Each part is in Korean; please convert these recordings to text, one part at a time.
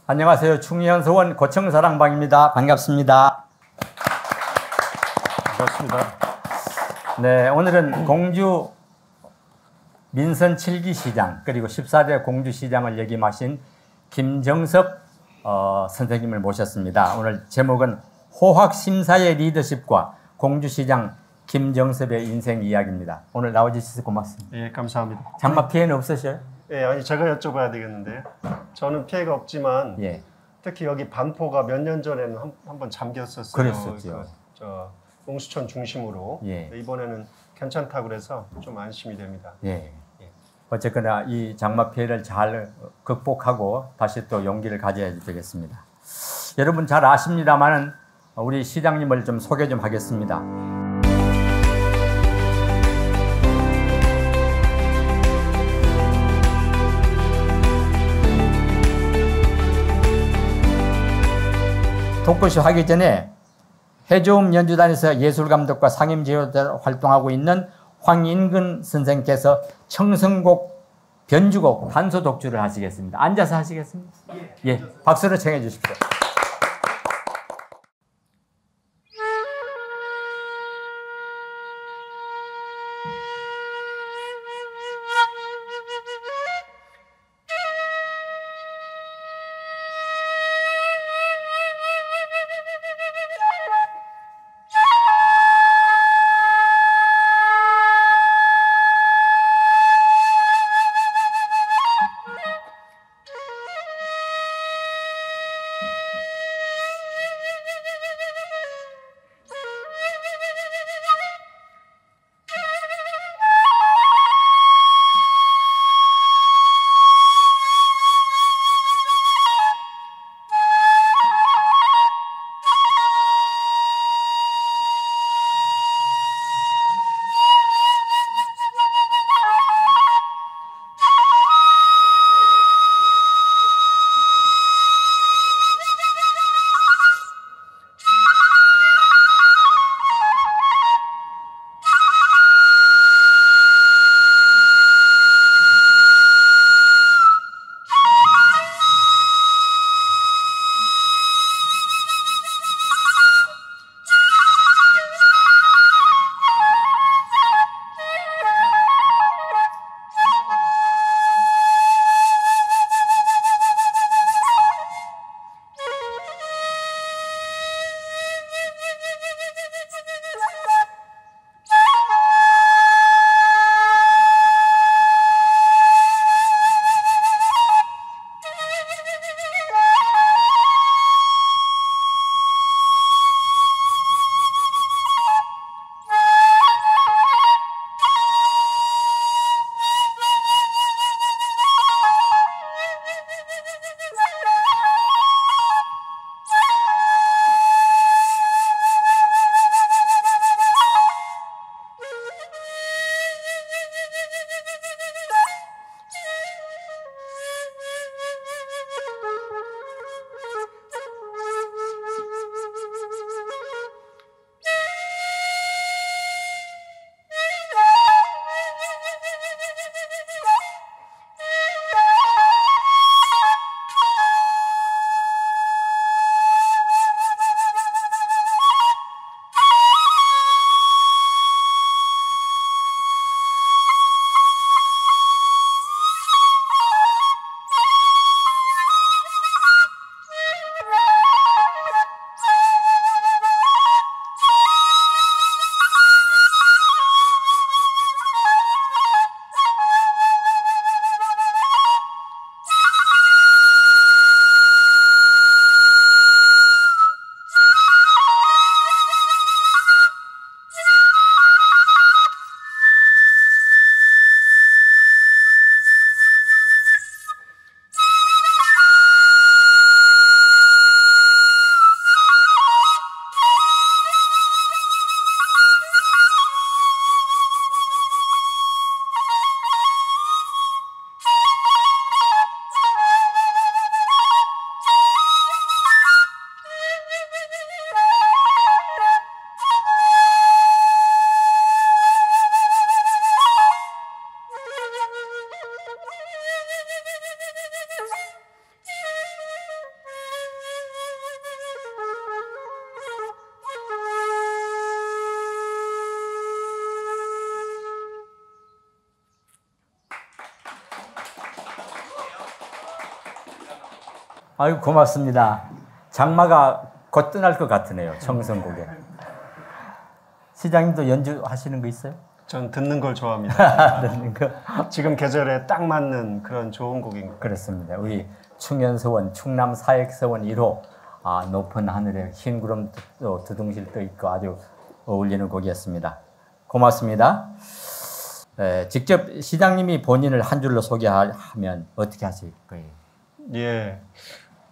안녕하세요. 충의연서원 고청사랑방입니다. 반갑습니다. 반갑습니다. 네, 오늘은 공주 민선 7기 시장 그리고 14대 공주시장을 역임하신 김정섭 선생님을 모셨습니다. 오늘 제목은 호학심사의 리더십과 공주시장 김정섭의 인생 이야기입니다. 오늘 나와주셔서 고맙습니다. 예, 감사합니다. 장마 피해는 없으셔요? 예, 아니 제가 여쭤봐야 되겠는데요. 저는 피해가 없지만 예. 특히 여기 반포가 몇 년 전에는 한번 잠겼었어요. 그랬었죠. 저 옹수천 중심으로. 예. 이번에는 괜찮다고 그래서 좀 안심이 됩니다. 예. 예. 어쨌거나 이 장마 피해를 잘 극복하고 다시 또 용기를 가져야 되겠습니다. 여러분 잘 아십니다만은 우리 시장님을 좀 소개 좀 하겠습니다. 토크쇼 하기 전에 해조음 연주단에서 예술감독과 상임지휘자로 활동하고 있는 황인근 선생께서 청성곡, 변주곡, 단소 독주를 하시겠습니다. 앉아서 하시겠습니다. 예, 박수로 청해 주십시오. 아유, 고맙습니다. 장마가 곧 떠날 것 같으네요. 청성곡에. 시장님도 연주하시는 거 있어요? 전 듣는 걸 좋아합니다. 듣는 거. 지금 계절에 딱 맞는 그런 좋은 곡인 것 같아요. 그렇습니다. 우리 충현서원, 충남 사역서원 1호 높은 하늘에 흰 구름도 두둥실 떠 있고 아주 어울리는 곡이었습니다. 고맙습니다. 직접 시장님이 본인을 한 줄로 소개하면 어떻게 하실 거예요? 예.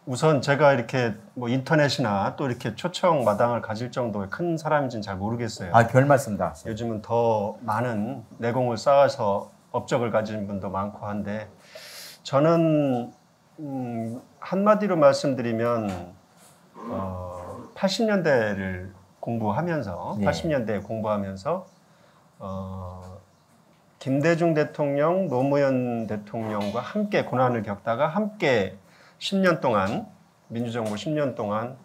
우선 제가 이렇게 뭐 인터넷이나 또 이렇게 초청 마당을 가질 정도의 큰 사람인지는 잘 모르겠어요. 별 말씀 다 하세요. 요즘은 더 많은 내공을 쌓아서 업적을 가진 분도 많고 한데 저는 한마디로 말씀드리면 80년대를 공부하면서 예. 80년대에 공부하면서 김대중 대통령, 노무현 대통령과 함께 고난을 겪다가 함께 10년 동안 민주정부 10년 동안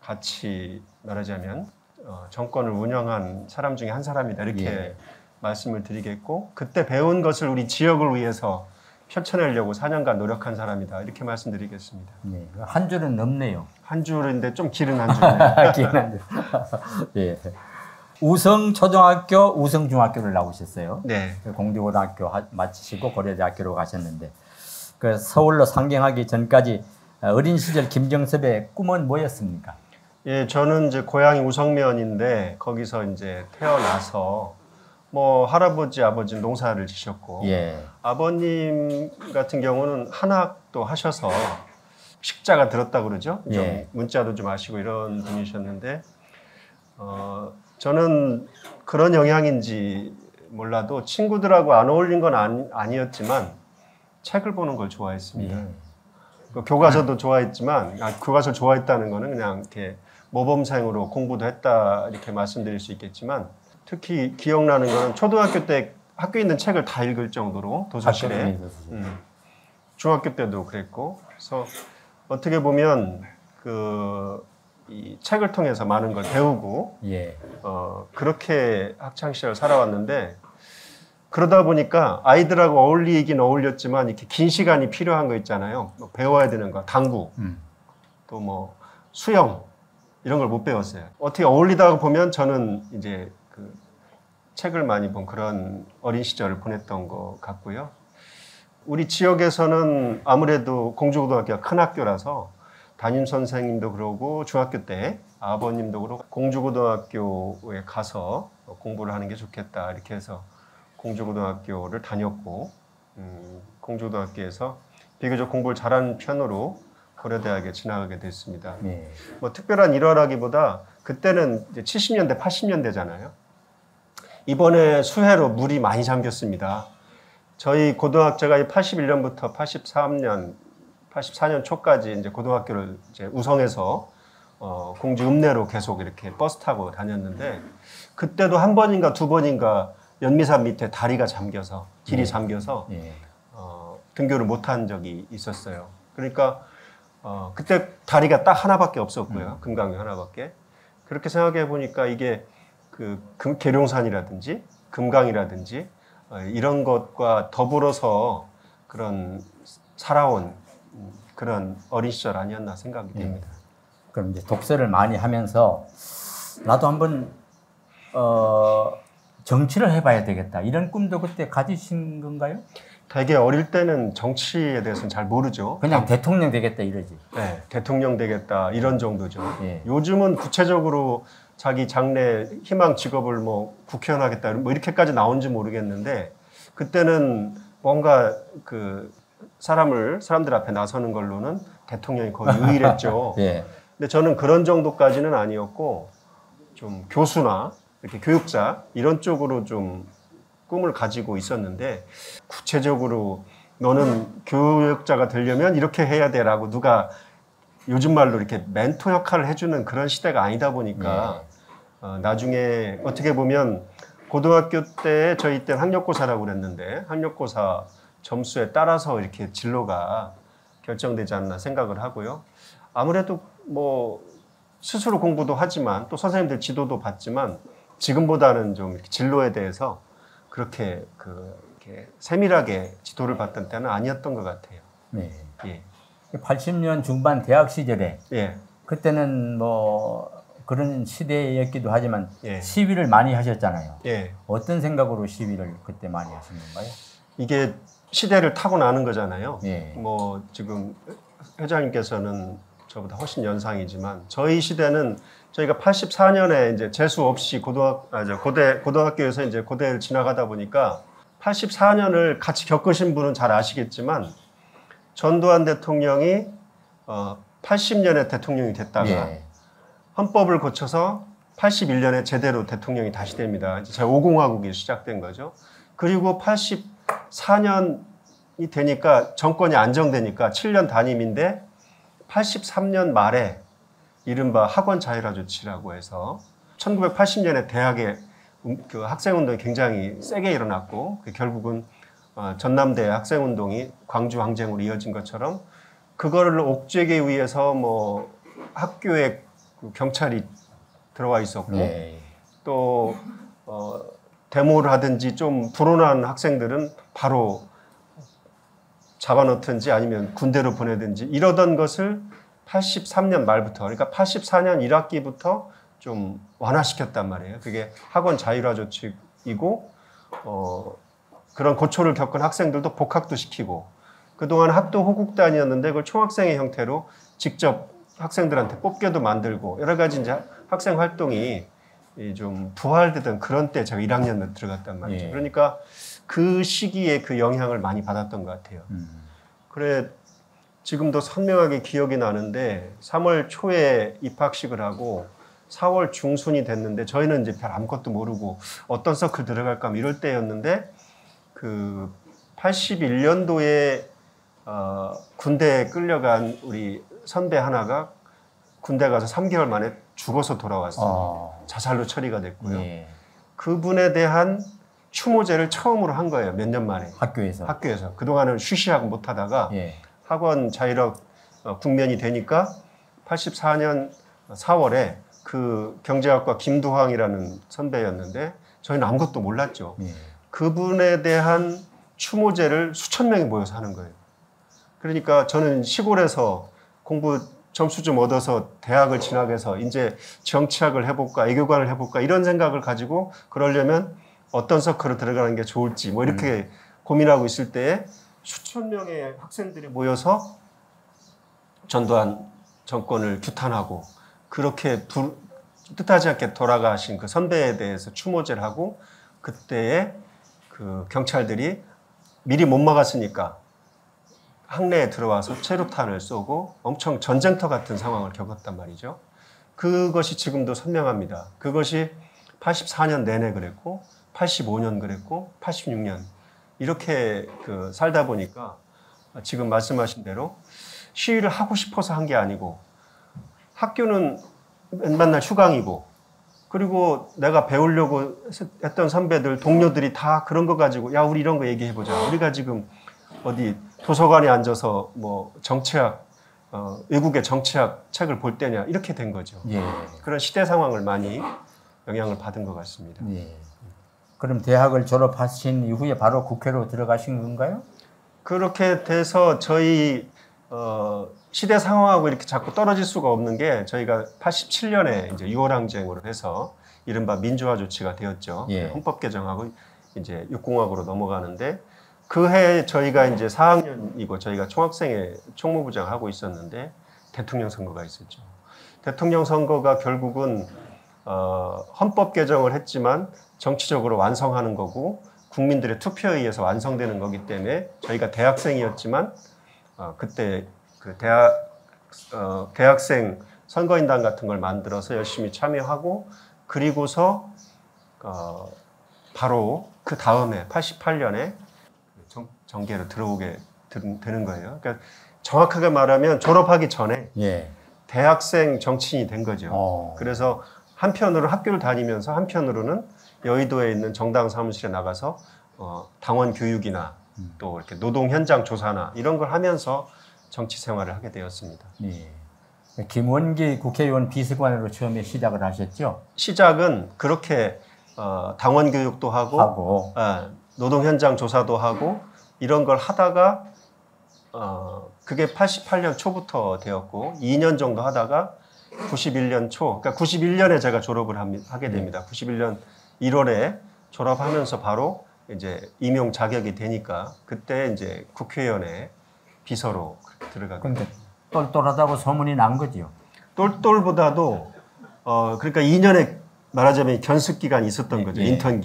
같이 말하자면 정권을 운영한 사람 중에 한 사람이다 이렇게 예. 말씀을 드리겠고 그때 배운 것을 우리 지역을 위해서 펼쳐내려고 4년간 노력한 사람이다 이렇게 말씀드리겠습니다. 네, 한 줄은 넘네요. 한 줄인데 좀 길은 한 줄이네요. 긴 한 줄. 예. 우성초등학교, 우성중학교를 나오셨어요. 네. 공주고등학교 마치시고 고려대학교로 가셨는데 그 서울로 상경하기 전까지 어린 시절 김정섭의 꿈은 뭐였습니까? 예, 저는 이제 고향이 우성면인데 거기서 이제 태어나서 뭐 할아버지, 아버지 농사를 지셨고 예. 아버님 같은 경우는 한학도 하셔서 식자가 들었다고 그러죠. 좀 예. 문자도 좀 아시고 이런 분이셨는데 저는 그런 영향인지 몰라도 친구들하고 안 어울린 건 아니었지만 책을 보는 걸 좋아했습니다. 예. 교과서도 좋아했지만 교과서 좋아했다는 거는 그냥 이렇게 모범생으로 공부도 했다 이렇게 말씀드릴 수 있겠지만 특히 기억나는 거는 초등학교 때 학교에 있는 책을 다 읽을 정도로 도서실에 중학교 때도 그랬고 그래서 어떻게 보면 이 책을 통해서 많은 걸 배우고 예. 그렇게 학창 시절 살아왔는데 그러다 보니까 아이들하고 어울리긴 어울렸지만 이렇게 긴 시간이 필요한 거 있잖아요. 뭐 배워야 되는 거, 당구, 또 뭐 수영 이런 걸 못 배웠어요. 어떻게 어울리다가 보면 저는 이제 그 책을 많이 본 그런 어린 시절을 보냈던 것 같고요. 우리 지역에서는 아무래도 공주고등학교가 큰 학교라서 담임 선생님도 그러고 중학교 때 아버님도 그러고 공주고등학교에 가서 공부를 하는 게 좋겠다 이렇게 해서 공주고등학교를 다녔고 공주고등학교에서 비교적 공부를 잘하는 편으로 고려대학에 진학하게 됐습니다. 네. 뭐 특별한 일화라기보다 그때는 이제 70년대, 80년대잖아요. 이번에 수해로 물이 많이 잠겼습니다. 저희 고등학교가 81년부터 84년 초까지 이제 고등학교를 이제 우성에서 공주 읍내로 계속 이렇게 버스 타고 다녔는데 그때도 한 번인가 두 번인가 연미산 밑에 다리가 잠겨서 길이 잠겨서 등교를 못한 적이 있었어요. 그러니까 그때 다리가 딱 하나밖에 없었고요. 금강이 하나밖에. 그렇게 생각해 보니까 이게 계룡산이라든지 금강이라든지 이런 것과 더불어서 그런 살아온 그런 어린 시절 아니었나 생각이 됩니다. 그럼 이제 독서를 많이 하면서 나도 한번 정치를 해봐야 되겠다 이런 꿈도 그때 가지신 건가요? 되게 어릴 때는 정치에 대해서는 잘 모르죠. 그냥 대통령 되겠다 이러지. 네, 대통령 되겠다 이런 정도죠. 예. 요즘은 구체적으로 자기 장래 희망 직업을 뭐 국회의원 하겠다 뭐 이렇게까지 나온지 모르겠는데 그때는 뭔가 사람들 앞에 나서는 걸로는 대통령이 거의 유일했죠. 예. 근데 저는 그런 정도까지는 아니었고 좀 교수나 이렇게 교육자 이런 쪽으로 좀 꿈을 가지고 있었는데 구체적으로 너는 교육자가 되려면 이렇게 해야 돼라고 누가 요즘 말로 이렇게 멘토 역할을 해주는 그런 시대가 아니다 보니까 나중에 어떻게 보면 고등학교 때 저희 때는 학력고사라고 그랬는데 학력고사 점수에 따라서 이렇게 진로가 결정되지 않나 생각을 하고요. 아무래도 뭐 스스로 공부도 하지만 또 선생님들 지도도 받지만 지금보다는 좀 이렇게 진로에 대해서 그렇게 이렇게 세밀하게 지도를 받던 때는 아니었던 것 같아요. 네. 예. 80년 중반 대학 시절에 예. 그때는 뭐 그런 시대였기도 하지만 예. 시위를 많이 하셨잖아요. 예. 어떤 생각으로 시위를 그때 많이 하신 건가요? 이게 시대를 타고 나는 거잖아요. 예. 뭐 지금 회장님께서는 저보다 훨씬 연상이지만 저희 시대는 저희가 84년에 이제 재수 없이 고등학교에서 이제 고대를 지나가다 보니까 84년을 같이 겪으신 분은 잘 아시겠지만 전두환 대통령이 80년에 대통령이 됐다가 예. 헌법을 고쳐서 81년에 제대로 대통령이 다시 됩니다. 이제 제5공화국이 시작된 거죠. 그리고 84년이 되니까 정권이 안정되니까 7년 단임인데 83년 말에 이른바 학원 자율화 조치라고 해서 1980년에 대학에 그 학생운동이 굉장히 세게 일어났고 결국은 전남대 학생운동이 광주 항쟁으로 이어진 것처럼 그거를 옥죄기 위해서 뭐 학교에 경찰이 들어와 있었고 네. 또 데모를 하든지 좀 불온한 학생들은 바로 잡아넣든지 아니면 군대로 보내든지 이러던 것을 83년 말부터 그러니까 84년 1학기부터 좀 완화시켰단 말이에요. 그게 학원 자율화 조치이고 그런 고초를 겪은 학생들도 복학도 시키고 그동안 학도 호국단이었는데 그걸 총학생의 형태로 직접 학생들한테 뽑게도 만들고 여러 가지 이제 학생 활동이 좀 부활되던 그런 때 제가 1학년에 들어갔단 말이죠. 예. 그러니까 그 시기에 그 영향을 많이 받았던 것 같아요. 그래 지금도 선명하게 기억이 나는데 3월 초에 입학식을 하고 4월 중순이 됐는데 저희는 이제 별 아무것도 모르고 어떤 서클 들어갈까 이럴 때였는데 그 81년도에 군대에 끌려간 우리 선배 하나가 군대 가서 3개월 만에 죽어서 돌아왔어요. 자살로 처리가 됐고요. 예. 그분에 대한 추모제를 처음으로 한 거예요. 몇 년 만에. 학교에서. 그동안은 쉬쉬하고 못하다가 예. 학원 자율화 국면이 되니까 84년 4월에 그 경제학과 김두황이라는 선배였는데 저희는 아무것도 몰랐죠. 예. 그분에 대한 추모제를 수천 명이 모여서 하는 거예요. 그러니까 저는 시골에서 공부 점수 좀 얻어서 대학을 진학해서 이제 정치학을 해볼까, 애교관을 해볼까 이런 생각을 가지고 그러려면 어떤 서클로 들어가는 게 좋을지 뭐 이렇게 고민하고 있을 때에 수천 명의 학생들이 모여서 전두환 정권을 규탄하고 그렇게 뜻하지 않게 돌아가신 그 선배에 대해서 추모제를 하고 그때에 그 경찰들이 미리 못 막았으니까 학내에 들어와서 최루탄을 쏘고 엄청 전쟁터 같은 상황을 겪었단 말이죠. 그것이 지금도 선명합니다. 그것이 84년 내내 그랬고 85년 그랬고 86년 이렇게 살다 보니까 지금 말씀하신 대로 시위를 하고 싶어서 한 게 아니고 학교는 맨날 휴강이고 그리고 내가 배우려고 했던 선배들 동료들이 다 그런 거 가지고 야 우리 이런 거 얘기해보자. 우리가 지금 어디 도서관에 앉아서 뭐 정치학 외국의 정치학 책을 볼 때냐 이렇게 된 거죠. 예. 그런 시대 상황을 많이 영향을 받은 것 같습니다. 예. 그럼 대학을 졸업하신 이후에 바로 국회로 들어가신 건가요? 그렇게 돼서 저희 시대 상황하고 이렇게 자꾸 떨어질 수가 없는 게 저희가 87년에 이제 6월 항쟁으로 해서 이른바 민주화 조치가 되었죠. 예. 헌법 개정하고 이제 6공학으로 넘어가는데 그 해에 저희가 이제 4학년이고 저희가 총학생회 총무부장 하고 있었는데 대통령 선거가 있었죠. 대통령 선거가 결국은 헌법 개정을 했지만 정치적으로 완성하는 거고 국민들의 투표에 의해서 완성되는 거기 때문에 저희가 대학생이었지만 그때 그 대학생 선거인단 같은 걸 만들어서 열심히 참여하고 그리고서 바로 그 다음에 88년에 정계로 들어오게 되는 거예요. 그러니까 정확하게 말하면 졸업하기 전에 예. 대학생 정치인이 된 거죠. 그래서 한편으로 학교를 다니면서 한편으로는 여의도에 있는 정당 사무실에 나가서 당원 교육이나 또 이렇게 노동 현장 조사나 이런 걸 하면서 정치 생활을 하게 되었습니다. 예. 김원기 국회의원 비서관으로 처음에 시작을 하셨죠? 시작은 그렇게 당원 교육도 하고 노동 현장 조사도 하고 이런 걸 하다가 그게 88년 초부터 되었고 2년 정도 하다가 91년 초, 그러니까 91년에 제가 졸업을 하게 됩니다. 91년 1월에 졸업하면서 바로 이제 임용 자격이 되니까 그때 이제 국회의원에 비서로 들어가게 근데 똘똘하다고 소문이 난 거지요. 똘똘보다도 그러니까 2년의 말하자면 견습 기간이 있었던 거죠. 인턴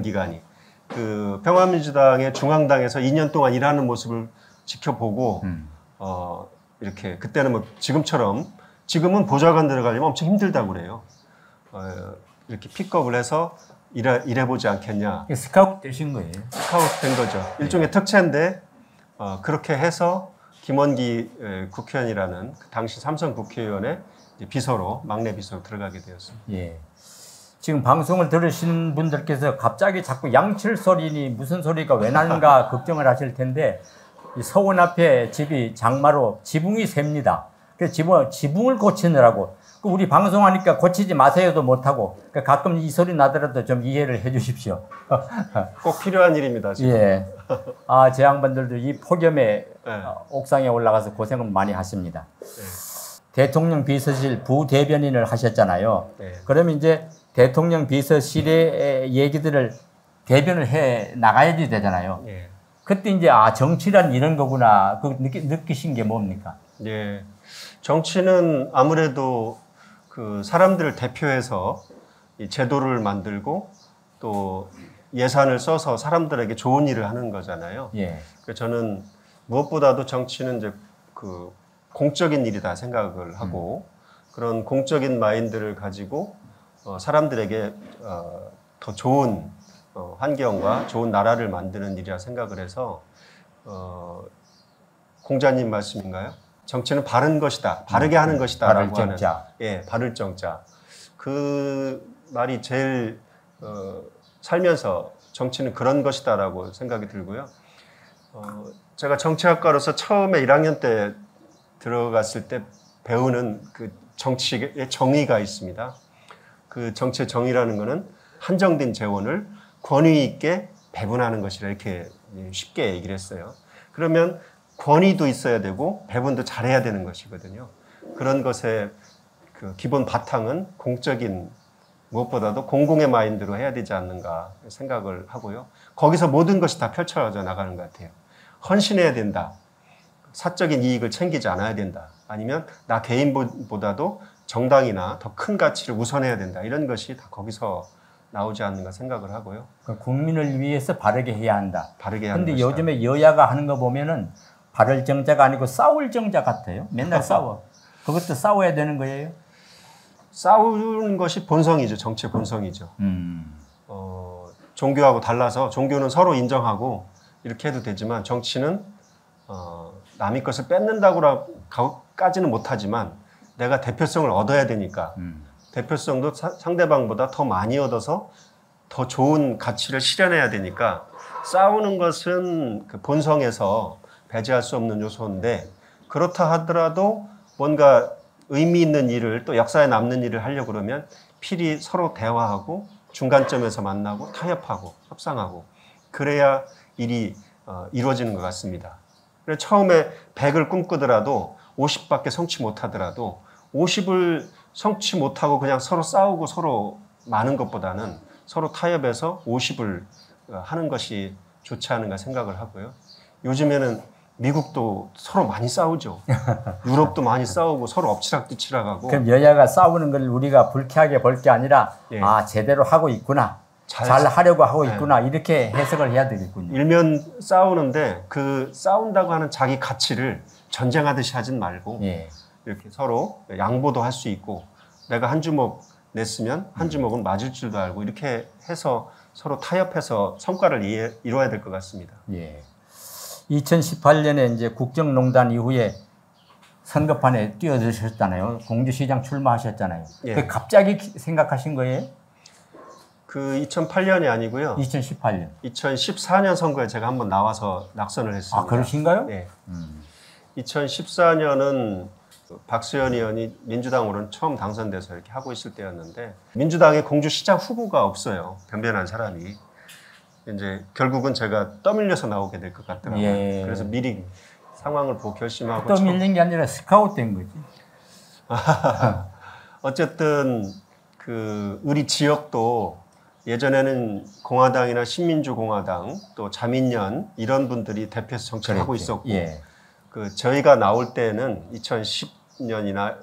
기간이. 그 평화민주당의 중앙당에서 2년 동안 일하는 모습을 지켜보고 이렇게 그때는 뭐 지금은 보좌관 들어가려면 엄청 힘들다고 그래요. 이렇게 픽업을 해서 일해보지 않겠냐. 스카우트 되신 거예요. 스카우트 된 거죠. 일종의 특채인데 그렇게 해서 김원기 국회의원이라는 그 당시 삼선 국회의원의 비서로 막내 비서로 들어가게 되었습니다. 예. 지금 방송을 들으시는 분들께서 갑자기 자꾸 양칠 소리니 무슨 소리가 왜 나는가 걱정을 하실 텐데 이 서원 앞에 집이 장마로 지붕이 셉니다. 그래서 지붕을 고치느라고 우리 방송하니까 고치지 마세요도 못하고 가끔 이 소리 나더라도 좀 이해를 해 주십시오. 꼭 필요한 일입니다. 지금. 예. 제 양반들도 이 폭염에 옥상에 올라가서 고생을 많이 하십니다. 대통령 비서실 부대변인을 하셨잖아요. 그러면 이제 대통령 비서실의 얘기들을 대변을 해 나가야지 되잖아요. 그때 이제 정치란 이런 거구나. 그 느끼신 게 뭡니까? 예. 정치는 아무래도 그 사람들을 대표해서 이 제도를 만들고 또 예산을 써서 사람들에게 좋은 일을 하는 거잖아요. 그래서 저는 무엇보다도 정치는 이제 그 공적인 일이다 생각을 하고 그런 공적인 마인드를 가지고 사람들에게 더 좋은 환경과 좋은 나라를 만드는 일이라 생각을 해서 공자님 말씀인가요? 정치는 바른 것이다. 바르게 하는 것이다. 바를 정자. 바를 정자. 그 말이 제일 살면서 정치는 그런 것이다라고 생각이 들고요. 제가 정치학과로서 처음에 1학년 때 들어갔을 때 배우는 그 정치의 정의가 있습니다. 그 정치의 정의라는 것은 한정된 재원을 권위 있게 배분하는 것이라 이렇게 쉽게 얘기를 했어요. 그러면 권위도 있어야 되고 배분도 잘해야 되는 것이거든요. 그런 것의 그 기본 바탕은 공적인 무엇보다도 공공의 마인드로 해야 되지 않는가 생각을 하고요. 거기서 모든 것이 다 펼쳐져 나가는 것 같아요. 헌신해야 된다. 사적인 이익을 챙기지 않아야 된다. 아니면 나 개인보다도 정당이나 더 큰 가치를 우선해야 된다. 이런 것이 다 거기서 나오지 않는가 생각을 하고요. 국민을 위해서 바르게 해야 한다. 바르게 하는 것이다. 그런데 요즘에 여야가 하는 거 보면은 바를 정자가 아니고 싸울 정자 같아요. 맨날 싸워. 그것도 싸워야 되는 거예요? 싸우는 것이 본성이죠. 정치의 본성이죠. 종교하고 달라서 종교는 서로 인정하고 이렇게 해도 되지만 정치는 남의 것을 뺏는다고까지는 못하지만 내가 대표성을 얻어야 되니까 대표성도 상대방보다 더 많이 얻어서 더 좋은 가치를 실현해야 되니까 싸우는 것은 그 본성에서 배제할 수 없는 요소인데 그렇다 하더라도 뭔가 의미 있는 일을 또 역사에 남는 일을 하려고 그러면 필히 서로 대화하고 중간점에서 만나고 타협하고 협상하고 그래야 일이 이루어지는 것 같습니다. 그래서 처음에 100을 꿈꾸더라도 50밖에 성취 못하더라도 50을 성취 못하고 그냥 서로 싸우고 서로 많은 것보다는 서로 타협해서 50을 하는 것이 좋지 않은가 생각을 하고요. 요즘에는 미국도 서로 많이 싸우죠. 유럽도 많이 싸우고 서로 엎치락뒤치락하고. 그럼 여야가 싸우는 걸 우리가 불쾌하게 볼 게 아니라 제대로 하고 있구나. 잘 하려고 하고 있구나. 이렇게 해석을 해야 되겠군요. 일면 싸우는데 그 싸운다고 하는 자기 가치를 전쟁하듯이 하진 말고 이렇게 서로 양보도 할 수 있고 내가 한 주먹 냈으면 한 주먹은 맞을 줄도 알고 이렇게 해서 서로 타협해서 성과를 이뤄야 될 것 같습니다. 2018년에 이제 국정농단 이후에 선거판에 뛰어드셨잖아요. 공주시장 출마하셨잖아요. 그 갑자기 생각하신 거예요? 그 2008년이 아니고요. 2018년. 2014년 선거에 제가 한번 나와서 낙선을 했습니다. 그러신가요? 네. 2014년은 박수현 의원이 민주당으로는 처음 당선돼서 이렇게 하고 있을 때였는데 민주당에 공주시장 후보가 없어요. 변변한 사람이. 이제 결국은 제가 떠밀려서 나오게 될 것 같더라고요. 그래서 미리 상황을 보고 결심하고 또 밀린 게 아니라 스카웃된 거지. 어쨌든 그 우리 지역도 예전에는 공화당이나 신민주공화당 또 자민련 이런 분들이 대표해서 정치를 하고 있었고 예. 그 저희가 나올 때는 2010년이나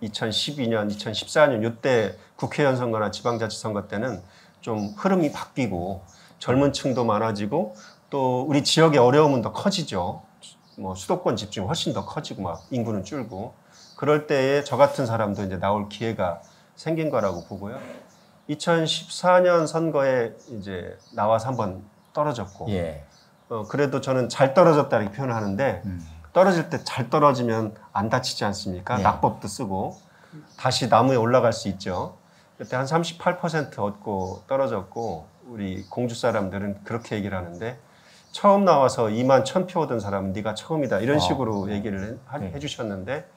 2012년, 2014년 이때 국회의원 선거나 지방자치선거 때는 좀 흐름이 바뀌고 젊은 층도 많아지고 또 우리 지역의 어려움은 더 커지죠. 뭐 수도권 집중이 훨씬 더 커지고 막 인구는 줄고 그럴 때에 저 같은 사람도 이제 나올 기회가 생긴 거라고 보고요. 2014년 선거에 이제 나와서 한번 떨어졌고 예. 그래도 저는 잘 떨어졌다 이렇게 표현을 하는데 떨어질 때 잘 떨어지면 안 다치지 않습니까? 예. 낙법도 쓰고 다시 나무에 올라갈 수 있죠. 그때 한 38% 얻고 떨어졌고 우리 공주 사람들은 그렇게 얘기를 하는데 처음 나와서 2만 1,000표 얻은 사람은 네가 처음이다 이런 식으로 얘기를 해주셨는데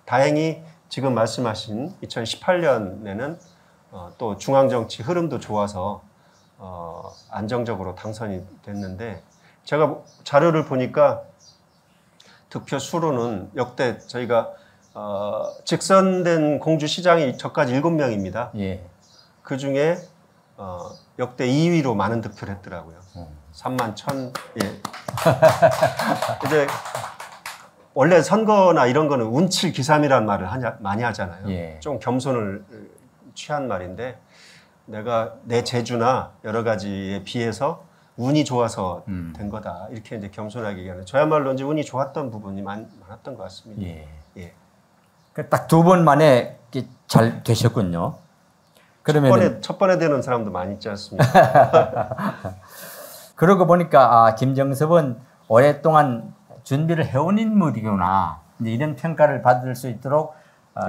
다행히 지금 말씀하신 2018년에는 또 중앙정치 흐름도 좋아서 안정적으로 당선이 됐는데 제가 자료를 보니까 득표 수로는 역대 저희가 직선된 공주시장이 저까지 7명입니다. 예. 그 중에 역대 2위로 많은 득표를 했더라고요. 3만 1,000. 예. 이제 원래 선거나 이런 거는 운칠기삼이라는 말을 많이 하잖아요. 예. 좀 겸손을 취한 말인데 내가 내 재주나 여러 가지에 비해서 운이 좋아서 된 거다. 이렇게 이제 겸손하게 얘기하는. 저야말로 이제 운이 좋았던 부분이 많았던 것 같습니다. 예. 예. 딱 2번 만에 잘 되셨군요. 그러면 첫 번에 되는 사람도 많이 있지 않습니까? 그러고 보니까 김정섭은 오랫동안 준비를 해온 인물이구나. 이제 이런 평가를 받을 수 있도록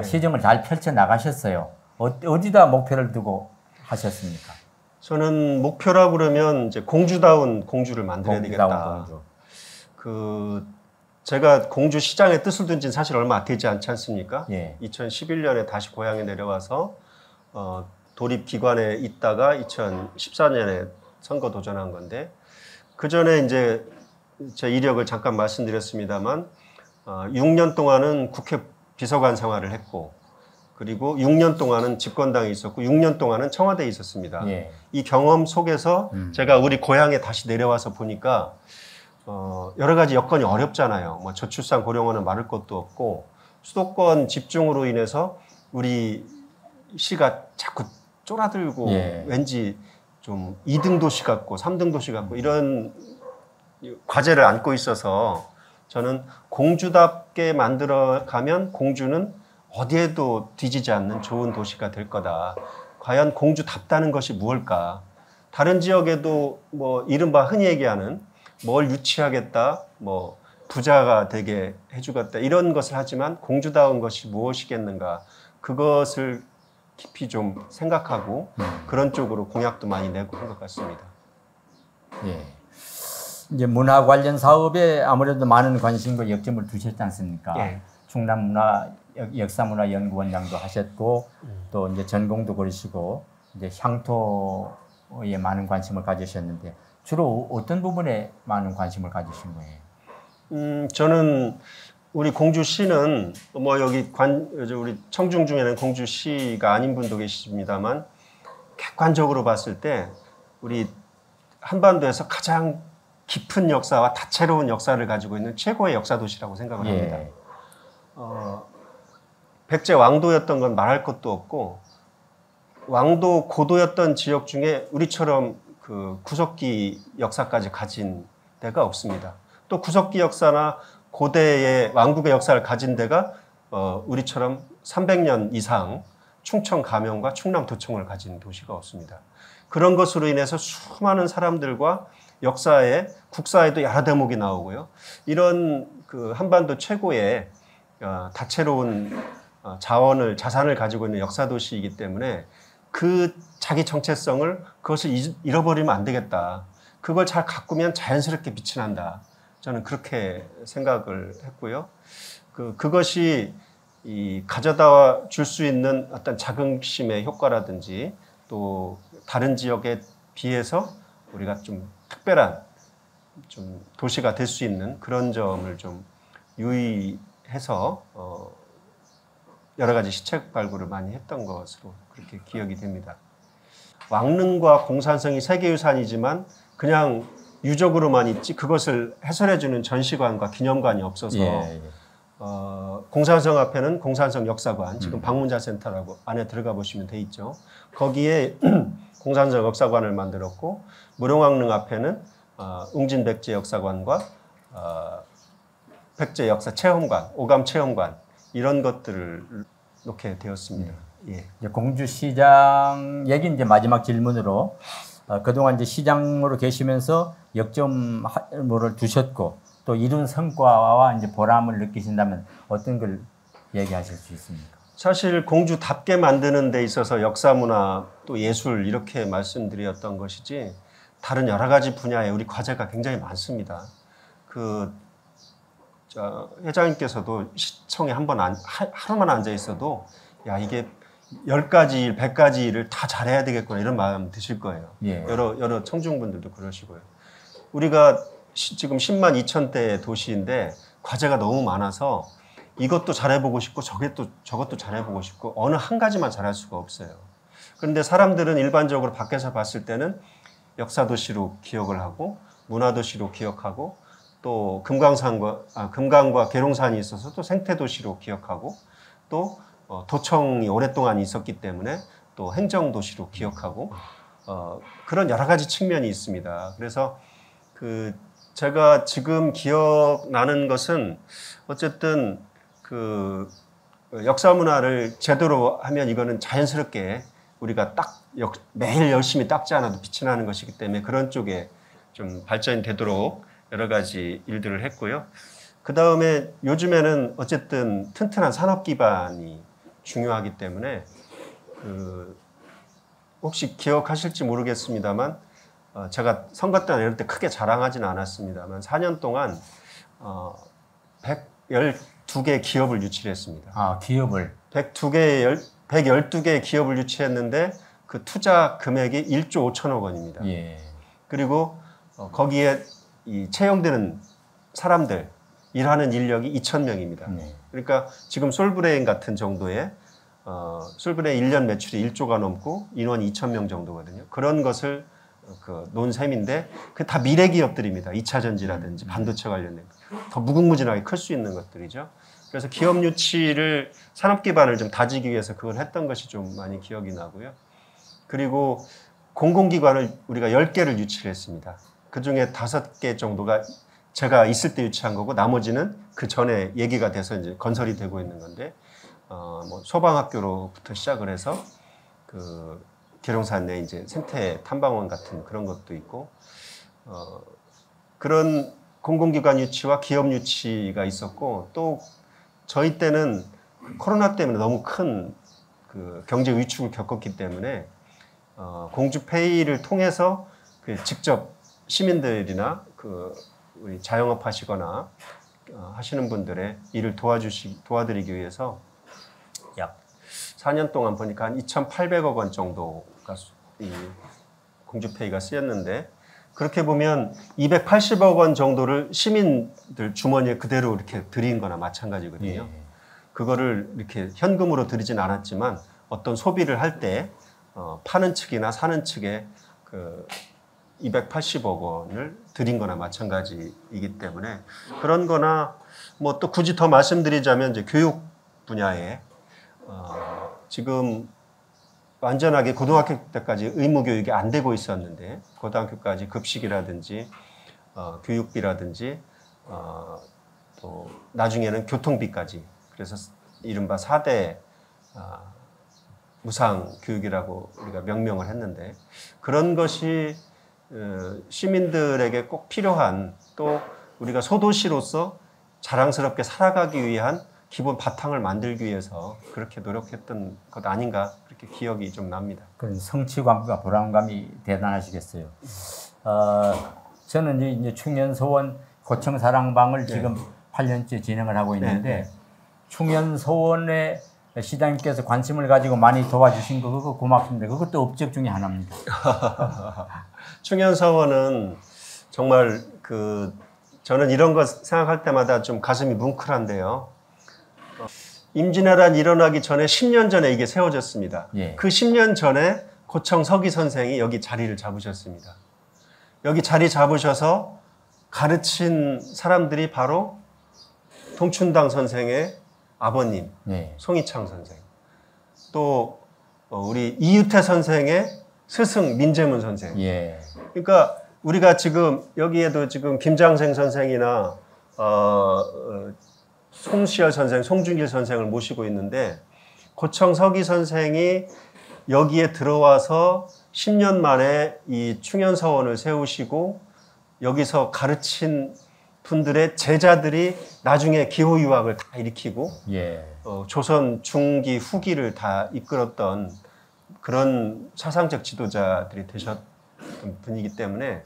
시정을 잘 펼쳐 나가셨어요. 어디다 목표를 두고 하셨습니까? 저는 목표라고 그러면 이제 공주다운 공주를 만들어야 되겠다. 공주. 제가 공주 시장의 뜻을 둔 지는 사실 얼마 되지 않지 않습니까? 예. 2011년에 다시 고향에 내려와서 도립기관에 있다가 2014년에 선거 도전한 건데 그 전에 이제 제 이력을 잠깐 말씀드렸습니다만 6년 동안은 국회 비서관 생활을 했고 그리고 6년 동안은 집권당에 있었고 6년 동안은 청와대에 있었습니다. 예. 이 경험 속에서 제가 우리 고향에 다시 내려와서 보니까 여러 가지 여건이 어렵잖아요. 뭐 저출산 고령화는 말할 것도 없고 수도권 집중으로 인해서 우리 시가 자꾸 쫄아들고 예. 왠지 좀 2등 도시 같고 3등 도시 같고 이런 과제를 안고 있어서 저는 공주답게 만들어 가면 공주는 어디에도 뒤지지 않는 좋은 도시가 될 거다. 과연 공주답다는 것이 무엇일까? 다른 지역에도 뭐 이른바 흔히 얘기하는 뭘 유치하겠다, 뭐 부자가 되게 해주겠다 이런 것을 하지만 공주다운 것이 무엇이겠는가? 그것을 깊이 좀 생각하고 그런 쪽으로 공약도 많이 내고 한 것 같습니다. 예. 이제 문화 관련 사업에 아무래도 많은 관심과 역점을 두셨지 않습니까? 예. 충남문화 역사문화연구원장도 하셨고 또 이제 전공도 그러시고 이제 향토에 많은 관심을 가지셨는데 주로 어떤 부분에 많은 관심을 가지신 거예요? 저는 우리 공주시는 뭐 여기 우리 청중 중에는 공주시가 아닌 분도 계십니다만 객관적으로 봤을 때 우리 한반도에서 가장 깊은 역사와 다채로운 역사를 가지고 있는 최고의 역사 도시라고 생각을 합니다. 예. 백제 왕도였던 건 말할 것도 없고 왕도 고도였던 지역 중에 우리처럼 그 구석기 역사까지 가진 데가 없습니다. 또 구석기 역사나 고대의 왕국의 역사를 가진 데가 우리처럼 300년 이상 충청 가명과 충남 도청을 가진 도시가 없습니다. 그런 것으로 인해서 수많은 사람들과 역사에 국사에도 여러 대목이 나오고요. 이런 그 한반도 최고의 다채로운 자산을 가지고 있는 역사 도시이기 때문에 그 자기 정체성을 그것을 잃어버리면 안 되겠다. 그걸 잘 가꾸면 자연스럽게 빛이 난다. 저는 그렇게 생각을 했고요. 그것이 가져다 줄 수 있는 어떤 자긍심의 효과라든지 또 다른 지역에 비해서 우리가 좀 특별한 좀 도시가 될 수 있는 그런 점을 좀 유의해서 여러 가지 시책 발굴을 많이 했던 것으로 그렇게 기억이 됩니다. 왕릉과 공산성이 세계유산이지만 그냥 유적으로만 있지 그것을 해설해주는 전시관과 기념관이 없어서 공산성 앞에는 공산성 역사관, 지금 방문자센터라고 안에 들어가 보시면 돼 있죠. 거기에 공산성 역사관을 만들었고 무령왕릉 앞에는 웅진백제 역사관과 백제 역사 체험관, 오감 체험관 이런 것들을 놓게 되었습니다. 예. 이제 공주시장 얘기 이제 마지막 질문으로 그동안 이제 시장으로 계시면서 역점을 두셨고 또 이룬 성과와 이제 보람을 느끼신다면 어떤 걸 얘기하실 수 있습니까? 사실 공주답게 만드는 데 있어서 역사, 문화, 또 예술 이렇게 말씀드렸던 것이지 다른 여러 가지 분야에 우리 과제가 굉장히 많습니다. 회장님께서도 시청에 하루만 앉아 있어도 야 이게 10가지 일, 100가지 일을 다 잘해야 되겠구나 이런 마음 드실 거예요. 예. 여러 청중분들도 그러시고요. 우리가 지금 10만 2천대 도시인데 과제가 너무 많아서 이것도 잘해보고 싶고 저것도 잘해보고 싶고 어느 한 가지만 잘할 수가 없어요. 그런데 사람들은 일반적으로 밖에서 봤을 때는 역사도시로 기억을 하고 문화도시로 기억하고 또 금강과 계룡산이 있어서 또 생태도시로 기억하고 또 도청이 오랫동안 있었기 때문에 또 행정도시로 기억하고 그런 여러 가지 측면이 있습니다. 그래서 제가 지금 기억나는 것은 어쨌든 역사 문화를 제대로 하면 이거는 자연스럽게 우리가 매일 열심히 닦지 않아도 빛이 나는 것이기 때문에 그런 쪽에 좀 발전이 되도록 여러 가지 일들을 했고요. 그 다음에 요즘에는 어쨌든 튼튼한 산업 기반이 중요하기 때문에 혹시 기억하실지 모르겠습니다만 제가 선거 때나 이럴 때 크게 자랑하지는 않았습니다만 4년 동안 112개 기업을 유치를 했습니다. 아, 기업을? 112개의 기업을 유치했는데 그 투자 금액이 1조 5천억 원입니다. 예. 그리고 거기에 채용되는 사람들, 일하는 인력이 2,000명입니다. 그러니까 지금 솔브레인 같은 정도의 솔브레인 1년 매출이 1조가 넘고 인원이 2,000명 정도거든요. 그런 것을 논 셈인데 그 다 미래 기업들입니다. 2차 전지라든지 반도체 관련된 더 무궁무진하게 클 수 있는 것들이죠. 그래서 기업 유치를 산업 기반을 좀 다지기 위해서 그걸 했던 것이 좀 많이 기억이 나고요. 그리고 공공기관을 우리가 10개를 유치를 했습니다. 그중에 5개 정도가 제가 있을 때 유치한 거고 나머지는 그 전에 얘기가 돼서 이제 건설이 되고 있는 건데 뭐 소방학교로부터 시작을 해서 계룡산 내 이제 생태 탐방원 같은 그런 것도 있고 그런 공공기관 유치와 기업 유치가 있었고 또 저희 때는 코로나 때문에 너무 큰 경제 위축을 겪었기 때문에 공주페이를 통해서 직접 시민들이나 우리 자영업 하시거나 하시는 분들의 일을 도와드리기 위해서 약 4년 동안 보니까 한 2,800억 원 정도가 이 공주페이가 쓰였는데 그렇게 보면 280억 원 정도를 시민들 주머니에 그대로 이렇게 드린 거나 마찬가지거든요. 예. 그거를 이렇게 현금으로 드리진 않았지만 어떤 소비를 할 때 파는 측이나 사는 측에 280억 원을 드린 거나 마찬가지이기 때문에 그런 거나 뭐 또 굳이 더 말씀드리자면 이제 교육 분야에 지금 완전하게 고등학교 때까지 의무 교육이 안 되고 있었는데 고등학교까지 급식이라든지 교육비라든지 또 나중에는 교통비까지 그래서 이른바 4대 무상 교육이라고 우리가 명명을 했는데 그런 것이 시민들에게 꼭 필요한 또 우리가 소도시로서 자랑스럽게 살아가기 위한 기본 바탕을 만들기 위해서 그렇게 노력했던 것 아닌가 그렇게 기억이 좀 납니다. 그런 성취감과 보람감이 대단하시겠어요. 저는 이제 충현소원 고청사랑방을 지금 8년째 진행을 하고 있는데 충현소원에 시장님께서 관심을 가지고 많이 도와주신 거 그거 고맙습니다. 그것도 업적 중에 하나입니다. 충현서원은 정말 저는 이런 거 생각할 때마다 좀 가슴이 뭉클한데요. 임진왜란 일어나기 전에 10년 전에 이게 세워졌습니다. 예. 그 10년 전에 고청 서기 선생이 여기 자리를 잡으셨습니다. 여기 자리 잡으셔서 가르친 사람들이 바로 동춘당 선생의 아버님, 예. 송이창 선생, 또 우리 이유태 선생의 스승 민재문 선생. 예. 그러니까 우리가 지금 여기에도 지금 김장생 선생이나 송시열 선생, 송중길 선생을 모시고 있는데 고청 서기 선생이 여기에 들어와서 10년 만에 이 충현서원을 세우시고 여기서 가르친 분들의 제자들이 나중에 기호유학을 다 일으키고 예. 조선 중기 후기를 다 이끌었던 그런 사상적 지도자들이 되셨던 분이기 때문에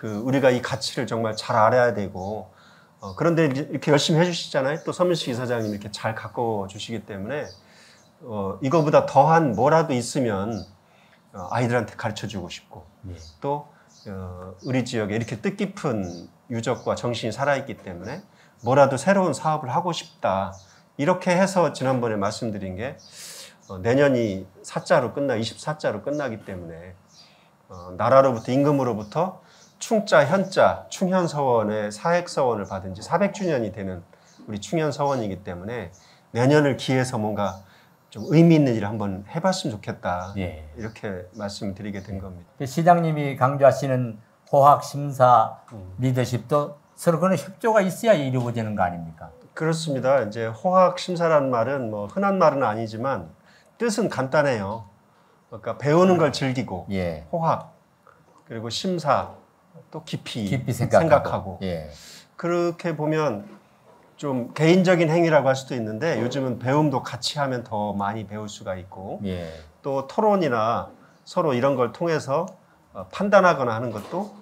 우리가 이 가치를 정말 잘 알아야 되고 그런데 이렇게 열심히 해주시잖아요. 또 서민식 이사장님 이렇게 잘 가꿔주시기 때문에 이거보다 더한 뭐라도 있으면 아이들한테 가르쳐주고 싶고 예. 또 우리 지역에 이렇게 뜻깊은 유적과 정신이 살아있기 때문에 뭐라도 새로운 사업을 하고 싶다. 이렇게 해서 지난번에 말씀드린 게 내년이 24자로 끝나기 때문에 나라로부터 임금으로부터 충자, 현자, 충현서원의 사획서원을 받은 지 400주년이 되는 우리 충현서원이기 때문에 내년을 기해서 뭔가 좀 의미 있는 일을 한번 해봤으면 좋겠다. 예. 이렇게 말씀드리게 된 겁니다. 시장님이 강조하시는 호학, 심사, 리더십도 서로 그런 협조가 있어야 이루어지는 거 아닙니까? 그렇습니다. 이제 호학 심사라는 말은 뭐 흔한 말은 아니지만 뜻은 간단해요. 그러니까 배우는 걸 즐기고 예. 호학 그리고 심사 또 깊이 생각하고. 예. 그렇게 보면 좀 개인적인 행위라고 할 수도 있는데 요즘은 배움도 같이 하면 더 많이 배울 수가 있고 예. 또 토론이나 서로 이런 걸 통해서 판단하거나 하는 것도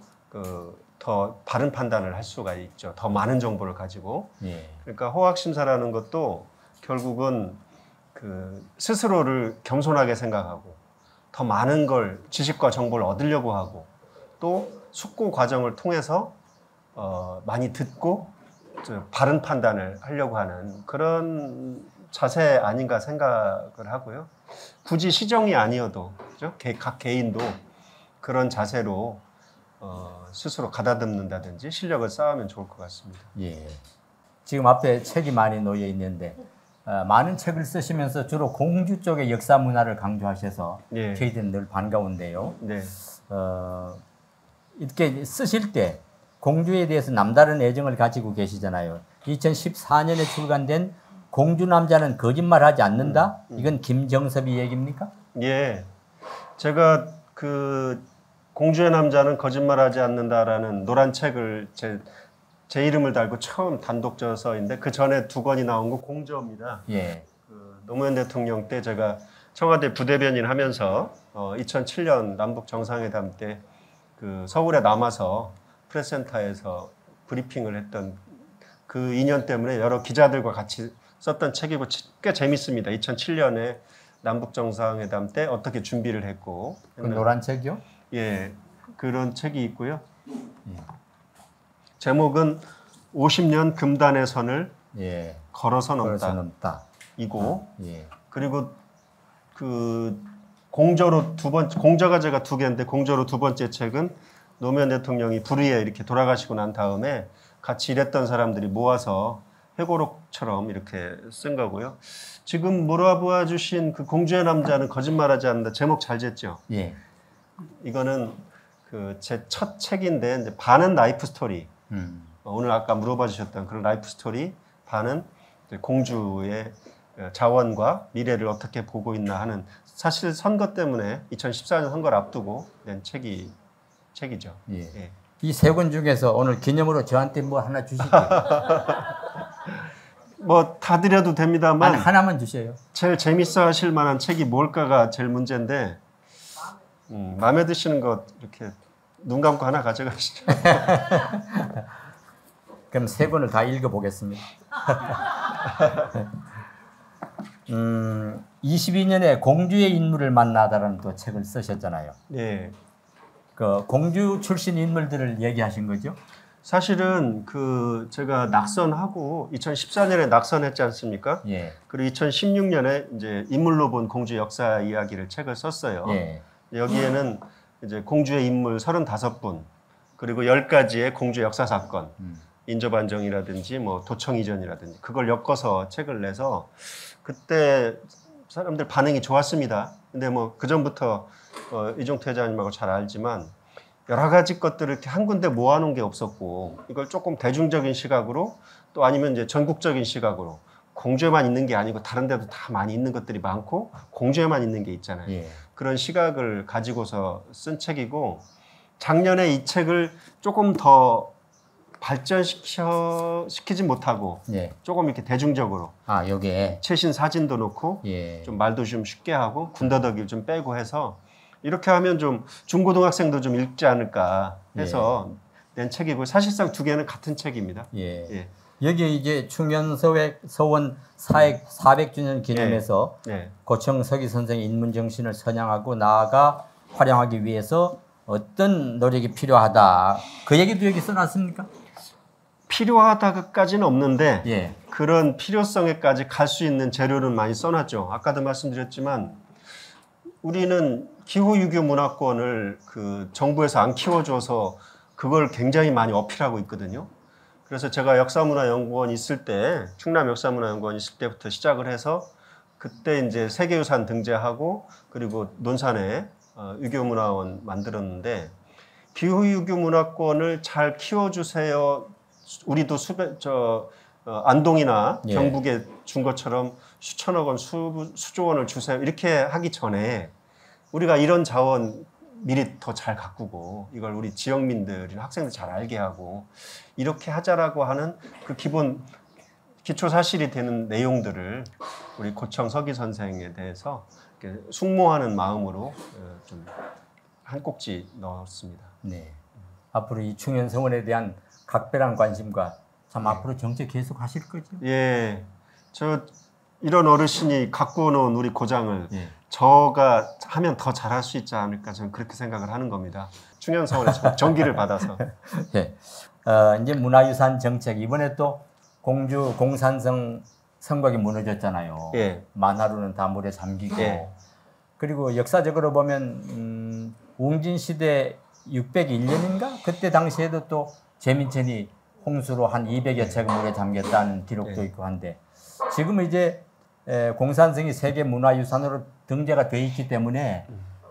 더 바른 판단을 할 수가 있죠. 더 많은 정보를 가지고. 예. 그러니까 호학 심사라는 것도 결국은 스스로를 겸손하게 생각하고 더 많은 걸 지식과 정보를 얻으려고 하고 또 숙고 과정을 통해서 많이 듣고 바른 판단을 하려고 하는 그런 자세 아닌가 생각을 하고요. 굳이 시정이 아니어도 그죠? 각 개인도 그런 자세로 스스로 가다듬는다든지 실력을 쌓으면 좋을 것 같습니다. 예. 지금 앞에 책이 많이 놓여 있는데 많은 책을 쓰시면서 주로 공주 쪽의 역사 문화를 강조하셔서 예. 저희들은 늘 반가운데요. 네. 이렇게 쓰실 때 공주에 대해서 남다른 애정을 가지고 계시잖아요. 2014년에 출간된 공주 남자는 거짓말하지 않는다? 이건 김정섭이 얘기입니까? 예. 제가 공주의 남자는 거짓말하지 않는다라는 노란 책을 제 이름을 달고 처음 단독저서인데 그 전에 2권이 나온 거 공저입니다. 예. 노무현 대통령 때 제가 청와대 부대변인 하면서 2007년 남북 정상회담 때 서울에 남아서 프레스센터에서 브리핑을 했던 그 인연 때문에 여러 기자들과 같이 썼던 책이고 꽤 재밌습니다. 2007년에 남북 정상회담 때 어떻게 준비를 했고 그 노란 책이요? 예, 그런 책이 있고요. 제목은 50년 금단의 선을 예. 걸어서 넘다. 이고 예. 그리고 공저로 공저가 제가 2개인데 공저로 2번째 책은 노무현 대통령이 불의에 이렇게 돌아가시고 난 다음에 같이 일했던 사람들이 모아서 회고록처럼 이렇게 쓴 거고요. 지금 물어봐 주신 그 공주의 남자는 거짓말하지 않는다. 제목 잘 쟀죠? 예. 이거는 제 첫 책인데 이제 반은 라이프 스토리. 오늘 아까 물어봐 주셨던 그런 라이프 스토리, 반은 공주의 자원과 미래를 어떻게 보고 있나 하는 사실 선거 때문에 2014년 선거를 앞두고 낸 책이죠. 예. 예. 이 3권 중에서 오늘 기념으로 저한테 뭐 하나 주시죠. 뭐 다 드려도 됩니다만 하나만 주세요. 제일 재밌어 하실 만한 책이 뭘까가 제일 문제인데 마음에 드시는 거 이렇게 눈 감고 하나 가져가시죠. 그럼 3권을 다 읽어보겠습니다. 22년에 공주의 인물을 만나다라는 또 책을 쓰셨잖아요. 네. 그 공주 출신 인물들을 얘기하신 거죠? 사실은 그 제가 낙선하고 2014년에 낙선했지 않습니까? 예. 그리고 2016년에 이제 인물로 본 공주 역사 이야기를 책을 썼어요. 예. 여기에는 이제 공주의 인물 35분 그리고 10가지의 공주 역사 사건, 인조반정이라든지 뭐 도청이전이라든지 그걸 엮어서 책을 내서 그때 사람들 반응이 좋았습니다. 근데 뭐 그 전부터 이종태 회장님하고 잘 알지만 여러 가지 것들을 이렇게 한 군데 모아놓은 게 없었고 이걸 조금 대중적인 시각으로 또 아니면 이제 전국적인 시각으로 공주에만 있는 게 아니고 다른 데도 다 많이 있는 것들이 많고 공주에만 있는 게 있잖아요. 예. 그런 시각을 가지고서 쓴 책이고 작년에 이 책을 조금 더 발전시키지 못하고 예. 조금 이렇게 대중적으로 요게 최신 사진도 넣고 예. 좀 말도 좀 쉽게 하고 군더더기를 좀 빼고 해서 이렇게 하면 좀 중고등학생도 좀 읽지 않을까 해서 낸 책이고 사실상 두 개는 같은 책입니다. 예. 예. 여기에 이제 충현서원 400주년 기념해서 네. 고청 서기 선생의 인문 정신을 선양하고 나아가 활용하기 위해서 어떤 노력이 필요하다. 그 얘기도 여기 써놨습니까? 필요하다까지는 없는데 예. 그런 필요성에까지 갈 수 있는 재료는 많이 써놨죠. 아까도 말씀드렸지만 우리는 기후유교 문화권을 그 정부에서 안 키워줘서 그걸 굉장히 많이 어필하고 있거든요. 그래서 제가 역사문화연구원 있을 때, 충남 역사문화연구원 있을 때부터 시작을 해서 그때 이제 세계유산 등재하고 그리고 논산에 유교문화원 만들었는데 기후유교 문화권을 잘 키워주세요. 우리도 안동이나 예. 경북에 준 것처럼 수천억 원, 수조 원을 주세요. 이렇게 하기 전에 우리가 이런 자원 미리 더 잘 가꾸고 이걸 우리 지역민들이나 학생들 잘 알게 하고 이렇게 하자라고 하는 그 기본 기초 사실이 되는 내용들을 우리 고청 서기 선생에 대해서 이렇게 숙모하는 마음으로 좀 한 꼭지 넣었습니다. 네. 앞으로 이 충현서원에 대한 각별한 관심과 참 앞으로 정책 계속 하실 거죠? 예. 이런 어르신이 갖고 놓은 우리 고장을 예. 저가 하면 더 잘할 수 있지 않을까 저는 그렇게 생각을 하는 겁니다. 충현서원에서 전기를 받아서. 예. 이제 문화유산 정책 이번에 또 공주 공산성 성곽이 무너졌잖아요. 예. 만하루는 다 물에 잠기고 예. 그리고 역사적으로 보면 웅진 시대 601년인가 그때 당시에도 또 제민천이 홍수로 한 200여 채가 물에 잠겼다는 기록도 있고 한데 지금은 이제 공산성이 세계 문화유산으로 등재가 돼 있기 때문에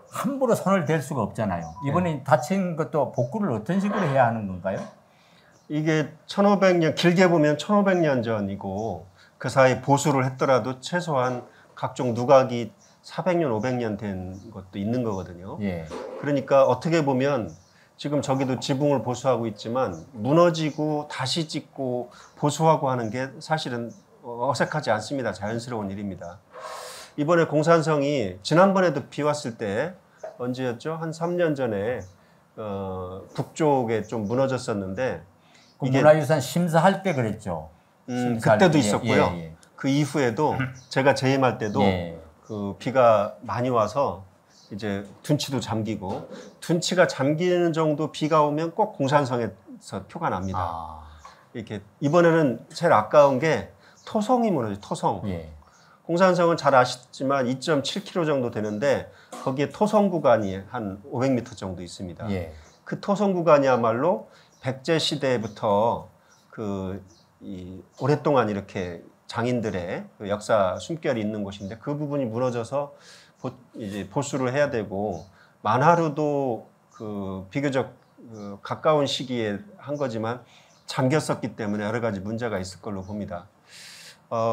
함부로 손을 댈 수가 없잖아요. 이번에 다친 것도 복구를 어떤 식으로 해야 하는 건가요? 이게 1500년 길게 보면 1500년 전이고 그 사이 보수를 했더라도 최소한 각종 누각이 400년, 500년 된 것도 있는 거거든요. 예. 그러니까 어떻게 보면 지금 저기도 지붕을 보수하고 있지만 무너지고 다시 짓고 보수하고 하는 게 사실은 어색하지 않습니다. 자연스러운 일입니다. 이번에 공산성이 지난번에도 비 왔을 때 언제였죠? 한 3년 전에 북쪽에 좀 무너졌었는데 그 이게 문화유산 심사할 때 그랬죠. 심사할 그때도 때. 있었고요. 그 이후에도 제가 재임할 때도 그 비가 많이 와서 이제 둔치도 잠기고 둔치가 잠기는 정도 비가 오면 꼭 공산성에서 표가 납니다. 이렇게 이번에는 제일 아까운 게 토성이 무너져요. 토성. 공산성은 잘 아시지만 2.7km 정도 되는데 거기에 토성 구간이 한 500m 정도 있습니다. 그 토성 구간이야말로 백제 시대부터 오랫동안 이렇게 장인들의 그 역사 숨결이 있는 곳인데 그 부분이 무너져서 이제 보수를 해야 되고 만하루도 비교적 가까운 시기에 한 거지만 잠겼었기 때문에 여러 가지 문제가 있을 걸로 봅니다.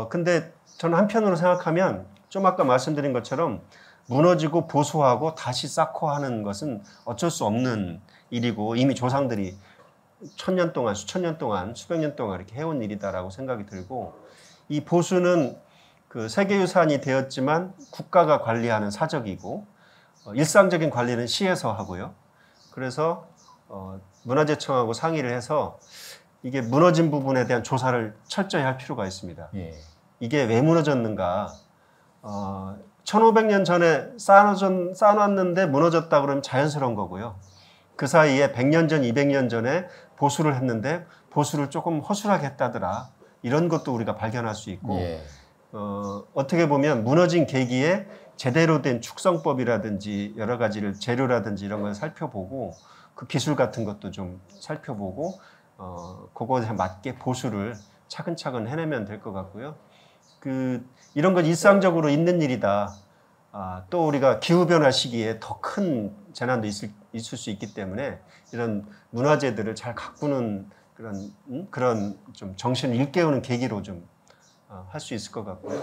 근데 저는 한편으로 생각하면 좀 아까 말씀드린 것처럼 무너지고 보수하고 다시 쌓고 하는 것은 어쩔 수 없는 일이고 이미 조상들이 천년 동안, 수천 년 동안, 수백 년 동안 이렇게 해온 일이다라고 생각이 들고 이 보수는 그 세계유산이 되었지만 국가가 관리하는 사적이고 일상적인 관리는 시에서 하고요. 그래서 문화재청하고 상의를 해서 이게 무너진 부분에 대한 조사를 철저히 할 필요가 있습니다. 이게 왜 무너졌는가? 1500년 전에 쌓아놨는데 무너졌다 그러면 자연스러운 거고요. 그 사이에 100년 전, 200년 전에 보수를 했는데 보수를 조금 허술하게 했다더라. 이런 것도 우리가 발견할 수 있고 예. 어떻게 보면 무너진 계기에 제대로 된 축성법이라든지 여러 가지를 재료라든지 이런 걸 살펴보고 그 기술 같은 것도 좀 살펴보고 그거에 맞게 보수를 차근차근 해내면 될 것 같고요. 이런 건 일상적으로 있는 일이다. 또 우리가 기후변화 시기에 더 큰 재난도 있을 수 있기 때문에 이런 문화재들을 잘 가꾸는 그런 좀 정신을 일깨우는 계기로 좀 할 수 있을 것 같고요.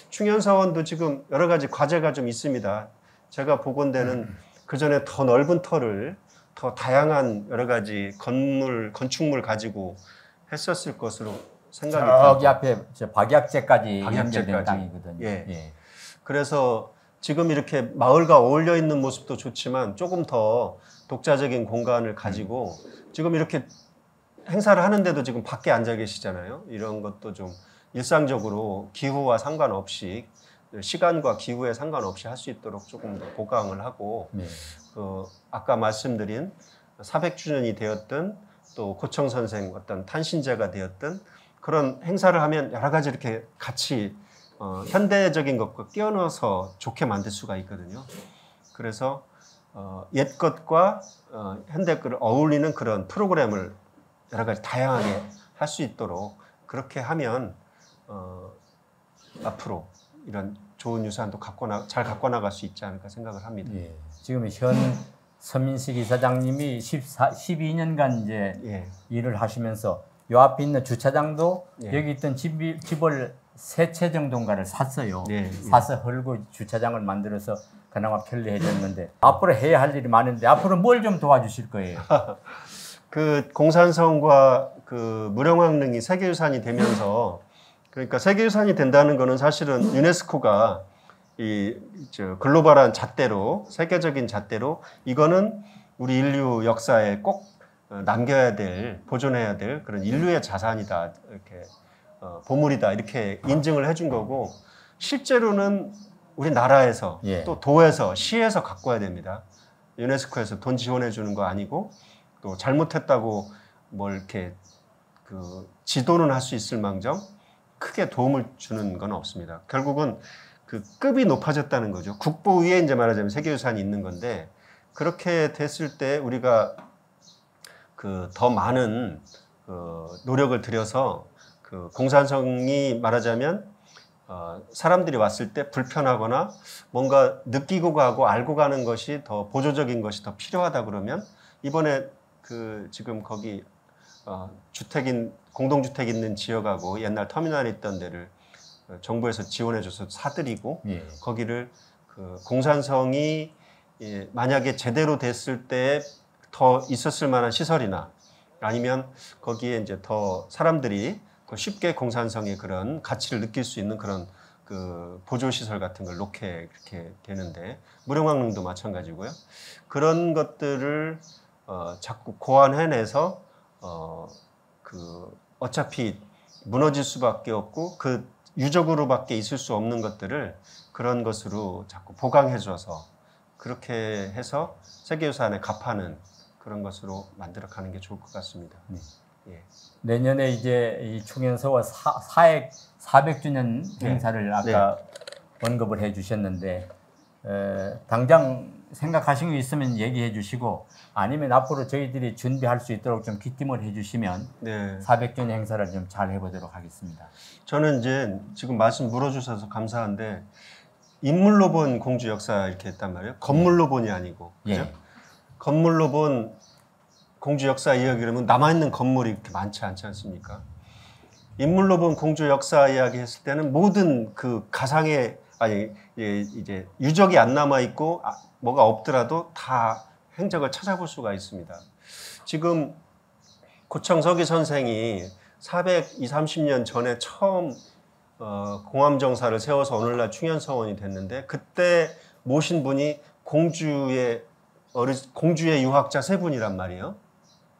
충현사원도 지금 여러 가지 과제가 좀 있습니다. 제가 보건대는 그 전에 더 넓은 터를 더 다양한 여러 가지 건축물 가지고 했었을 것으로 생각이 듭니다. 저기 앞에 박약제까지 연결된 땅이거든요. 예. 예. 그래서 지금 이렇게 마을과 어울려 있는 모습도 좋지만 조금 더 독자적인 공간을 가지고 지금 이렇게 행사를 하는데도 지금 밖에 앉아 계시잖아요. 이런 것도 좀 일상적으로 기후와 상관없이 시간과 기후에 상관없이 할 수 있도록 조금 더 보강을 하고 아까 말씀드린 400주년이 되었든 또 고청 선생 어떤 탄신제가 되었든 그런 행사를 하면 여러 가지 이렇게 같이 현대적인 것과 끼워넣어서 좋게 만들 수가 있거든요. 그래서 옛 것과 현대 것을 어울리는 그런 프로그램을 여러 가지 다양하게 할 수 있도록 그렇게 하면 앞으로 이런 좋은 유산도 잘 갖고 나갈 수 있지 않을까 생각을 합니다. 예. 지금 현 서민식 이사장님이 12년간 이제 일을 하시면서 요 앞에 있는 주차장도 여기 있던 집을 3채 정도인가를 샀어요. 사서 헐고 주차장을 만들어서 그나마 편리해졌는데 앞으로 해야 할 일이 많은데 앞으로 뭘 좀 도와주실 거예요? 그 공산성과 그 무령왕릉이 세계유산이 되면서 그러니까 세계유산이 된다는 거는 사실은 유네스코가 글로벌한 잣대로 세계적인 잣대로 이거는 우리 인류 역사에 꼭 남겨야 될 보존해야 될 그런 인류의 자산이다 이렇게 보물이다 이렇게 인증을 해준 거고 실제로는 우리 나라에서 또 도에서 시에서 가꿔야 됩니다. 유네스코에서 돈 지원해 주는 거 아니고 또 잘못했다고 뭘 이렇게 지도는 할 수 있을 망정 크게 도움을 주는 건 없습니다. 결국은 그 급이 높아졌다는 거죠. 국보 위에 이제 말하자면 세계유산이 있는 건데 그렇게 됐을 때 우리가 더 많은 노력을 들여서 공산성이 말하자면 사람들이 왔을 때 불편하거나 뭔가 느끼고 가고 알고 가는 것이 더 보조적인 것이 더 필요하다 그러면 이번에 지금 거기 공동주택 있는 지역하고 옛날 터미널에 있던 데를 정부에서 지원해줘서 사들이고 거기를 공산성이 만약에 제대로 됐을 때 더 있었을 만한 시설이나 아니면 거기에 이제 더 사람들이 더 쉽게 공산성의 그런 가치를 느낄 수 있는 그런 보조시설 같은 걸 놓게 이렇게 되는데 무령왕릉도 마찬가지고요. 그런 것들을 자꾸 고안해내서 어차피 무너질 수밖에 없고 그 유적으로밖에 있을 수 없는 것들을 그런 것으로 자꾸 보강해줘서 그렇게 해서 세계유산에 갑하는 그런 것으로 만들어가는 게 좋을 것 같습니다. 내년에 이제 이 충현서와 400주년 행사를 아까 언급을 해주셨는데 당장 생각하신 거 있으면 얘기해 주시고 아니면 앞으로 저희들이 준비할 수 있도록 좀 귀띔을 해주시면 400주년 행사를 좀 잘 해보도록 하겠습니다. 저는 이제 지금 말씀 물어주셔서 감사한데 인물로 본 공주 역사 이렇게 했단 말이에요. 건물로 본이 아니고 그죠? 건물로 본 공주 역사 이야기 그러면 남아있는 건물이 이렇게 많지 않지 않습니까? 인물로 본 공주 역사 이야기 했을 때는 모든 그 가상의 이제 유적이 안 남아 있고 뭐가 없더라도 다 행적을 찾아볼 수가 있습니다. 지금 고청석이 선생이 430년 전에 처음 공암정사를 세워서 오늘날 충현서원이 됐는데 그때 모신 분이 공주의 유학자 3분이란 말이에요.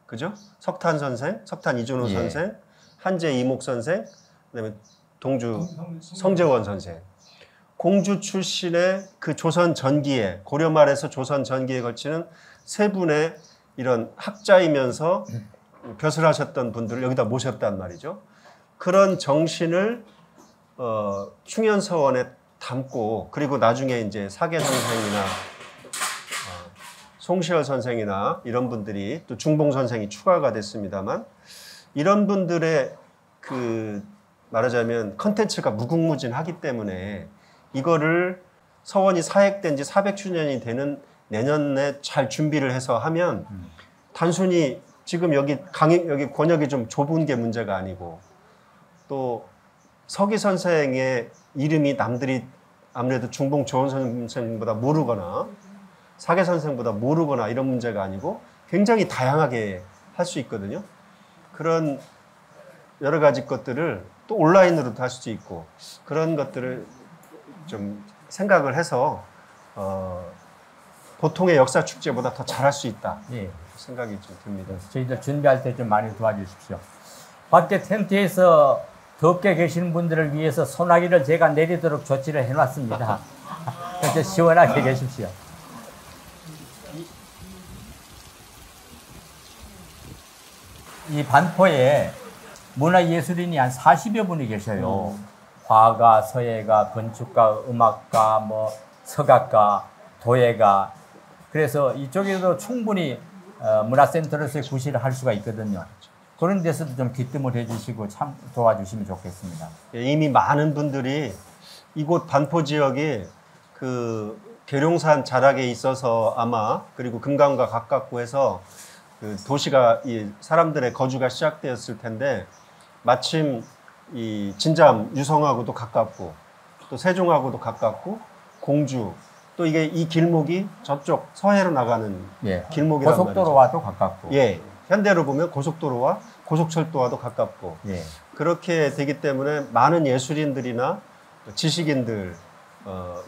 그죠? 석탄 선생, 석탄 이준호 선생, 한재 이목 선생, 그다음에 동주 성재원 선생. 공주 출신의 그 조선 전기에 고려 말에서 조선 전기에 걸치는 3분의 이런 학자이면서 벼슬하셨던 분들을 여기다 모셨단 말이죠. 그런 정신을 충현서원에 담고, 그리고 나중에 이제 사계 선생이나 송시열 선생이나 이런 분들이, 또 중봉 선생이 추가가 됐습니다만, 이런 분들의 그 말하자면 컨텐츠가 무궁무진하기 때문에 이거를 서원이 사획된 지 400주년이 되는 내년에 잘 준비를 해서 하면 단순히 지금 여기 여기 권역이 좀 좁은 게 문제가 아니고, 또 서기 선생의 이름이 남들이 아무래도 중봉 조원 선생보다 모르거나 사계 선생보다 모르거나 이런 문제가 아니고 굉장히 다양하게 할 수 있거든요. 그런 여러 가지 것들을 또 온라인으로도 할 수도 있고, 그런 것들을 좀 생각을 해서 보통의 역사 축제보다 더 잘할 수 있다. 예. 생각이 좀 듭니다. 저희들 준비할 때 좀 많이 도와주십시오. 밖에 텐트에서 덥게 계시는 분들을 위해서 소나기를 제가 내리도록 조치를 해놨습니다. 그래서 시원하게 계십시오. 이 반포에 문화예술인이 한 40여 분이 계셔요. 화가, 서예가, 건축가, 음악가, 뭐 서각가, 도예가. 그래서 이쪽에도 충분히 문화센터로서의 구실을 할 수가 있거든요. 그런 데서도 좀 귀뜸을 해주시고 참 도와주시면 좋겠습니다. 이미 많은 분들이 이곳 반포 지역이 그 계룡산 자락에 있어서 아마, 그리고 금강과 가깝고 해서 그 도시가 이 사람들의 거주가 시작되었을 텐데, 마침 이 진잠 유성하고도 가깝고 또 세종하고도 가깝고 공주, 또 이게 이 길목이 저쪽 서해로 나가는 예. 길목이란 고속도로와도 가깝고. 예. 현대로 보면 고속도로와 고속철도와도 가깝고. 예. 그렇게 되기 때문에 많은 예술인들이나 지식인들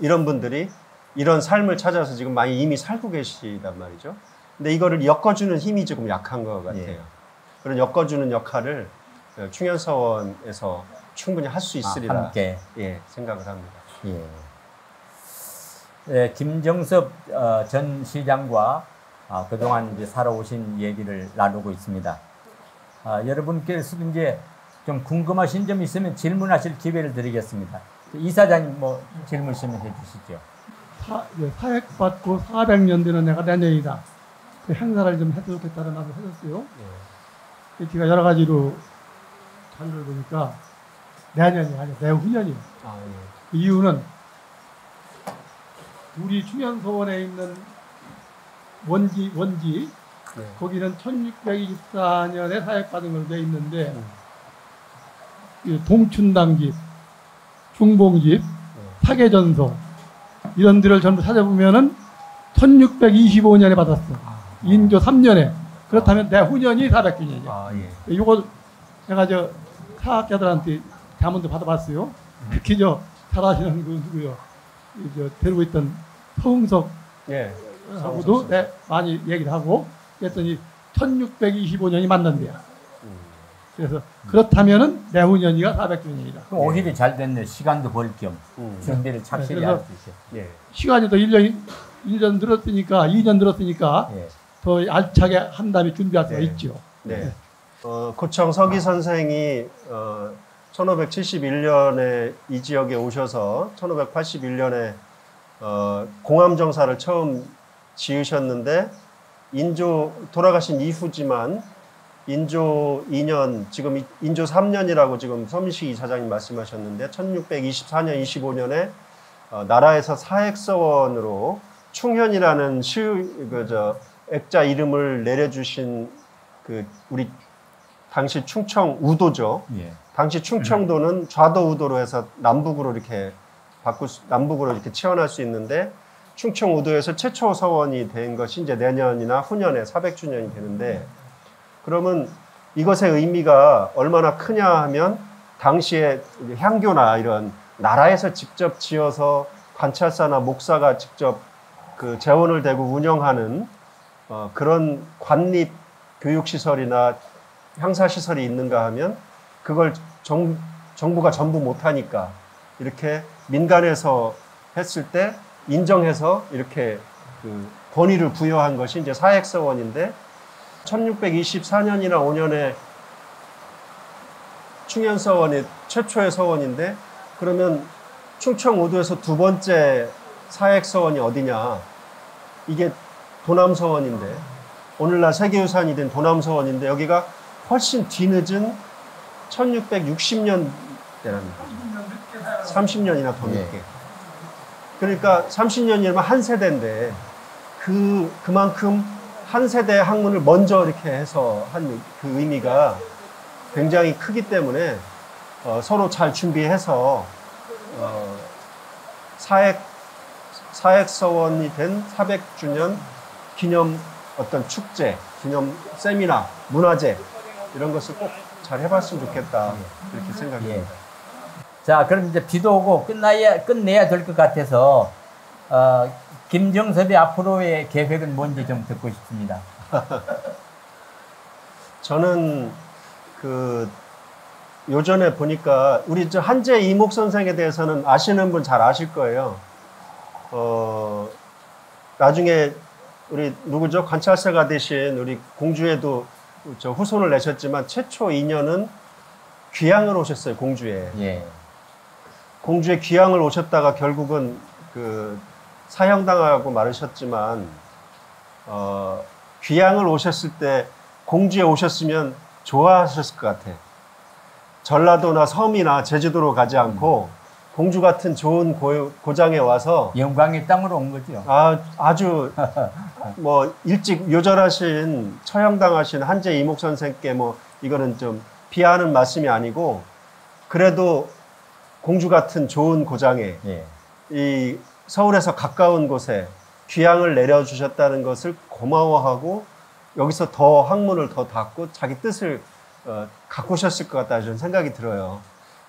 이런 분들이 이런 삶을 찾아서 지금 많이 이미 살고 계시단 말이죠. 근데 이거를 엮어주는 힘이 조금 약한 것 같아요. 예. 그런 엮어주는 역할을 충현서원에서 충분히 할 수 있으리라 함께. 예, 생각을 합니다. 예. 예, 김정섭 전 시장과 그동안 이제 살아오신 얘기를 나누고 있습니다. 여러분께서도 이제 좀 궁금하신 점 있으면 질문하실 기회를 드리겠습니다. 이사장님 뭐 질문 있으면 해주시죠. 사획받고 400년 되는 내가 내년이다. 그 행사를 좀 해도 좋겠다는 말을 하셨어요. 예. 제가 여러 가지로 자료를 보니까 내년이 아니라 내후년이에요. 그 이유는 우리 충현서원에 있는 원지 네. 거기는 1624년에 사획받은 걸로 되어 있는데 동춘당집, 중봉집, 사계전서 이런 데를 전부 찾아보면은 1625년에 받았어. 인조 3년에. 그렇다면 내후년이 400주년이야. 예. 이거 내가 저 사학자들한테 자문도 받아봤어요. 특히 저 잘하시는 그 누구요? 저 데리고 있던 서흥석 예. 하고도 많이 얘기를 하고 그랬더니 1625년이 맞는데요. 그래서 그렇다면은 내후년이가 400주년이다. 그럼 오히려 잘 됐네. 시간도 벌 겸 준비를 착실히 할 수 있어요. 예. 시간이 더 1년 늘었으니까 2년 늘었으니까 예. 더 알차게 한 다음에 준비할 수가 네. 있죠. 네. 고청 서기 선생이 1571년에 이 지역에 오셔서 1581년에 공암정사를 처음 지으셨는데 돌아가신 이후지만 인조 2년, 지금 인조 3년이라고 지금 서민식 이사장님 말씀하셨는데 1624년, 25년에 나라에서 사획서원으로 충현이라는 액자 이름을 내려주신 그 우리 당시 충청 우도죠. 예. 당시 충청도는 좌도 우도로 해서 남북으로 이렇게 남북으로 이렇게 치환할 수 있는데 충청 우도에서 최초 서원이 된 것이 이제 내년이나 후년에 400주년이 되는데, 그러면 이것의 의미가 얼마나 크냐 하면 당시에 향교나 이런 나라에서 직접 지어서 관찰사나 목사가 직접 그 재원을 대고 운영하는 그런 관립 교육시설이나 향사시설이 있는가 하면 그걸 정부가 전부 못하니까 이렇게 민간에서 했을 때 인정해서 이렇게 그 권위를 부여한 것이 이제 사획서원인데, 1624년이나 5년에 충현서원이 최초의 서원인데 그러면 충청우도에서 두 번째 사액서원이 어디냐? 이게 도남서원인데 오늘날 세계유산이 된 도남서원인데 여기가 훨씬 뒤늦은 1660년대랍니다. 30년이나 더 늦게. 그러니까 30년이면 한 세대인데 그만큼 한 세대의 학문을 먼저 이렇게 해서 한 그 의미가 굉장히 크기 때문에 서로 잘 준비해서 사액서원이 된 400주년 기념 어떤 축제, 기념 세미나, 문화제 이런 것을 꼭 잘 해봤으면 좋겠다 이렇게 생각합니다. 자, 그럼 이제 비도 오고 끝내야 될 것 같아서 김정섭의 앞으로의 계획은 뭔지 좀 듣고 싶습니다. 저는 요전에 보니까 우리 저 한재 이목 선생에 대해서는 아시는 분 잘 아실 거예요. 나중에 우리 누구죠? 관찰사가 되신 우리 공주에도 저 후손을 내셨지만 최초 인연은 귀양을 오셨어요. 공주에. 예. 공주에 귀양을 오셨다가 결국은 사형당하고 말으셨지만 귀양을 오셨을 때 공주에 오셨으면 좋아하셨을 것 같아. 전라도나 섬이나 제주도로 가지 않고 공주 같은 좋은 고장에 와서 영광의 땅으로 온 거죠. 아주 뭐 일찍 요절하신 처형당하신 한재 이목 선생께 뭐 이거는 좀 비하하는 말씀이 아니고 그래도 공주 같은 좋은 고장에 이 서울에서 가까운 곳에 귀향을 내려주셨다는 것을 고마워하고 여기서 더 학문을 더 닦고 자기 뜻을 가꾸셨을 것 같다 저는 생각이 들어요.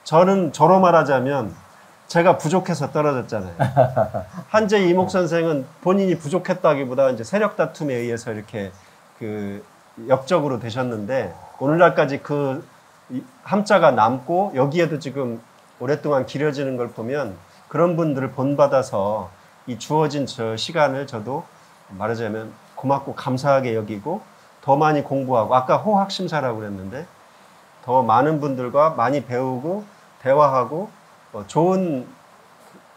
저는 저로 말하자면 제가 부족해서 떨어졌잖아요. 한재 이목 선생은 본인이 부족했다기보다 이제 세력 다툼에 의해서 이렇게 역적으로 되셨는데 오늘날까지 그 함자가 남고 여기에도 지금 오랫동안 기려지는 걸 보면 그런 분들을 본받아서 이 주어진 저 시간을 저도 말하자면 고맙고 감사하게 여기고 더 많이 공부하고 아까 호학심사라고 그랬는데 더 많은 분들과 많이 배우고 대화하고 좋은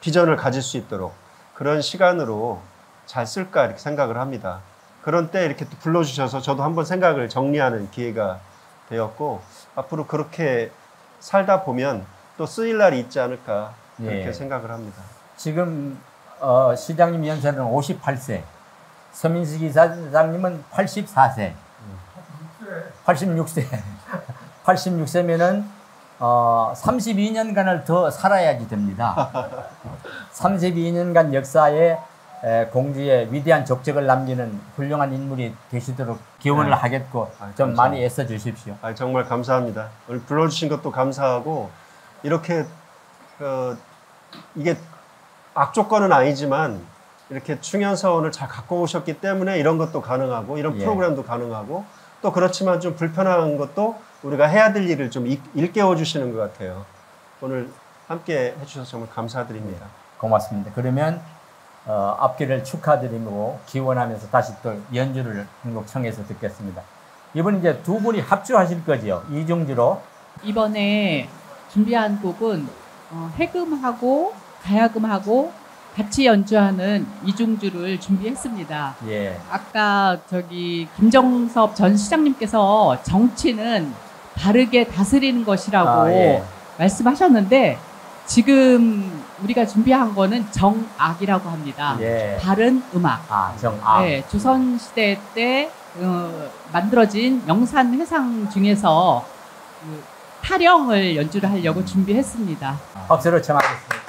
비전을 가질 수 있도록 그런 시간으로 잘 쓸까 이렇게 생각을 합니다. 그런 때 이렇게 또 불러주셔서 저도 한번 생각을 정리하는 기회가 되었고 앞으로 그렇게 살다 보면 또 쓰일 날이 있지 않을까 그렇게 생각을 합니다. 지금 시장님 연세는 58세, 서민식 이사장님은 84세, 86세, 86세면은 32년간을 더 살아야지 됩니다. 32년간 역사에 공주의 위대한 족적을 남기는 훌륭한 인물이 되시도록 기원을 하겠고 좀 많이 애써 주십시오. 정말 감사합니다. 오늘 불러주신 것도 감사하고 이렇게 이게 악조건은 아니지만 이렇게 충현서원을 잘 갖고 오셨기 때문에 이런 것도 가능하고 이런 프로그램도 가능하고 또 그렇지만 좀 불편한 것도 우리가 해야 될 일을 좀 일깨워 주시는 것 같아요. 오늘 함께 해주셔서 정말 감사드립니다. 고맙습니다. 그러면 앞길을 축하드리고 기원하면서 다시 또 연주를 한 곡 청해서 듣겠습니다. 이번 이제 두 분이 합주하실 거죠? 이중주로. 이번에 준비한 곡은 해금하고 가야금하고 같이 연주하는 이중주를 준비했습니다. 아까 김정섭 전 시장님께서 정치는 바르게 다스리는 것이라고 말씀하셨는데 지금 우리가 준비한 거는 정악이라고 합니다. 바른 음악. 정악. 조선시대 때 만들어진 영산 회상 중에서 타령을 연주를 하려고 준비했습니다. 박수로 청하겠습니다.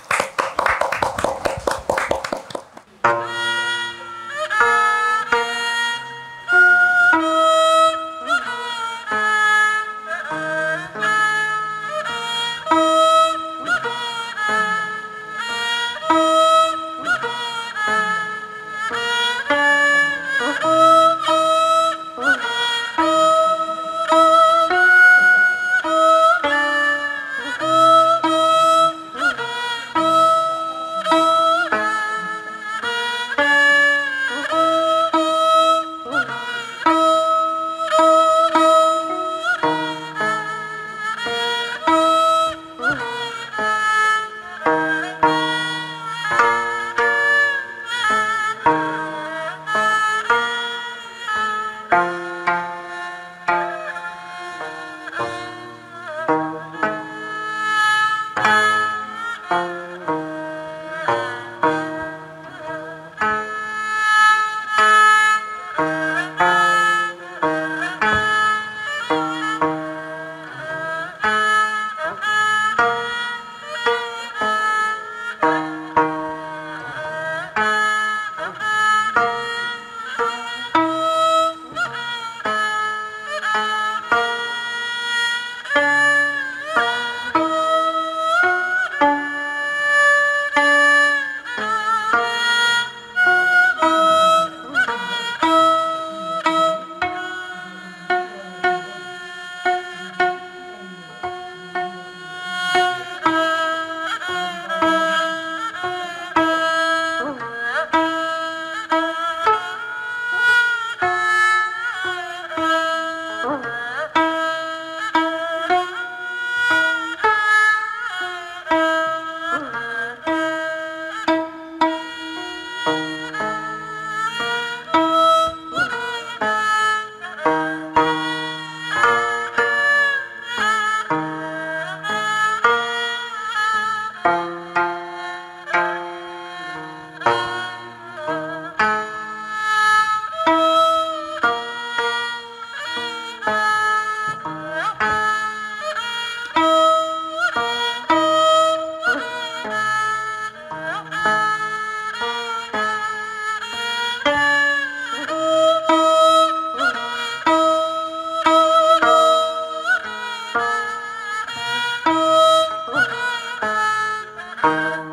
찬양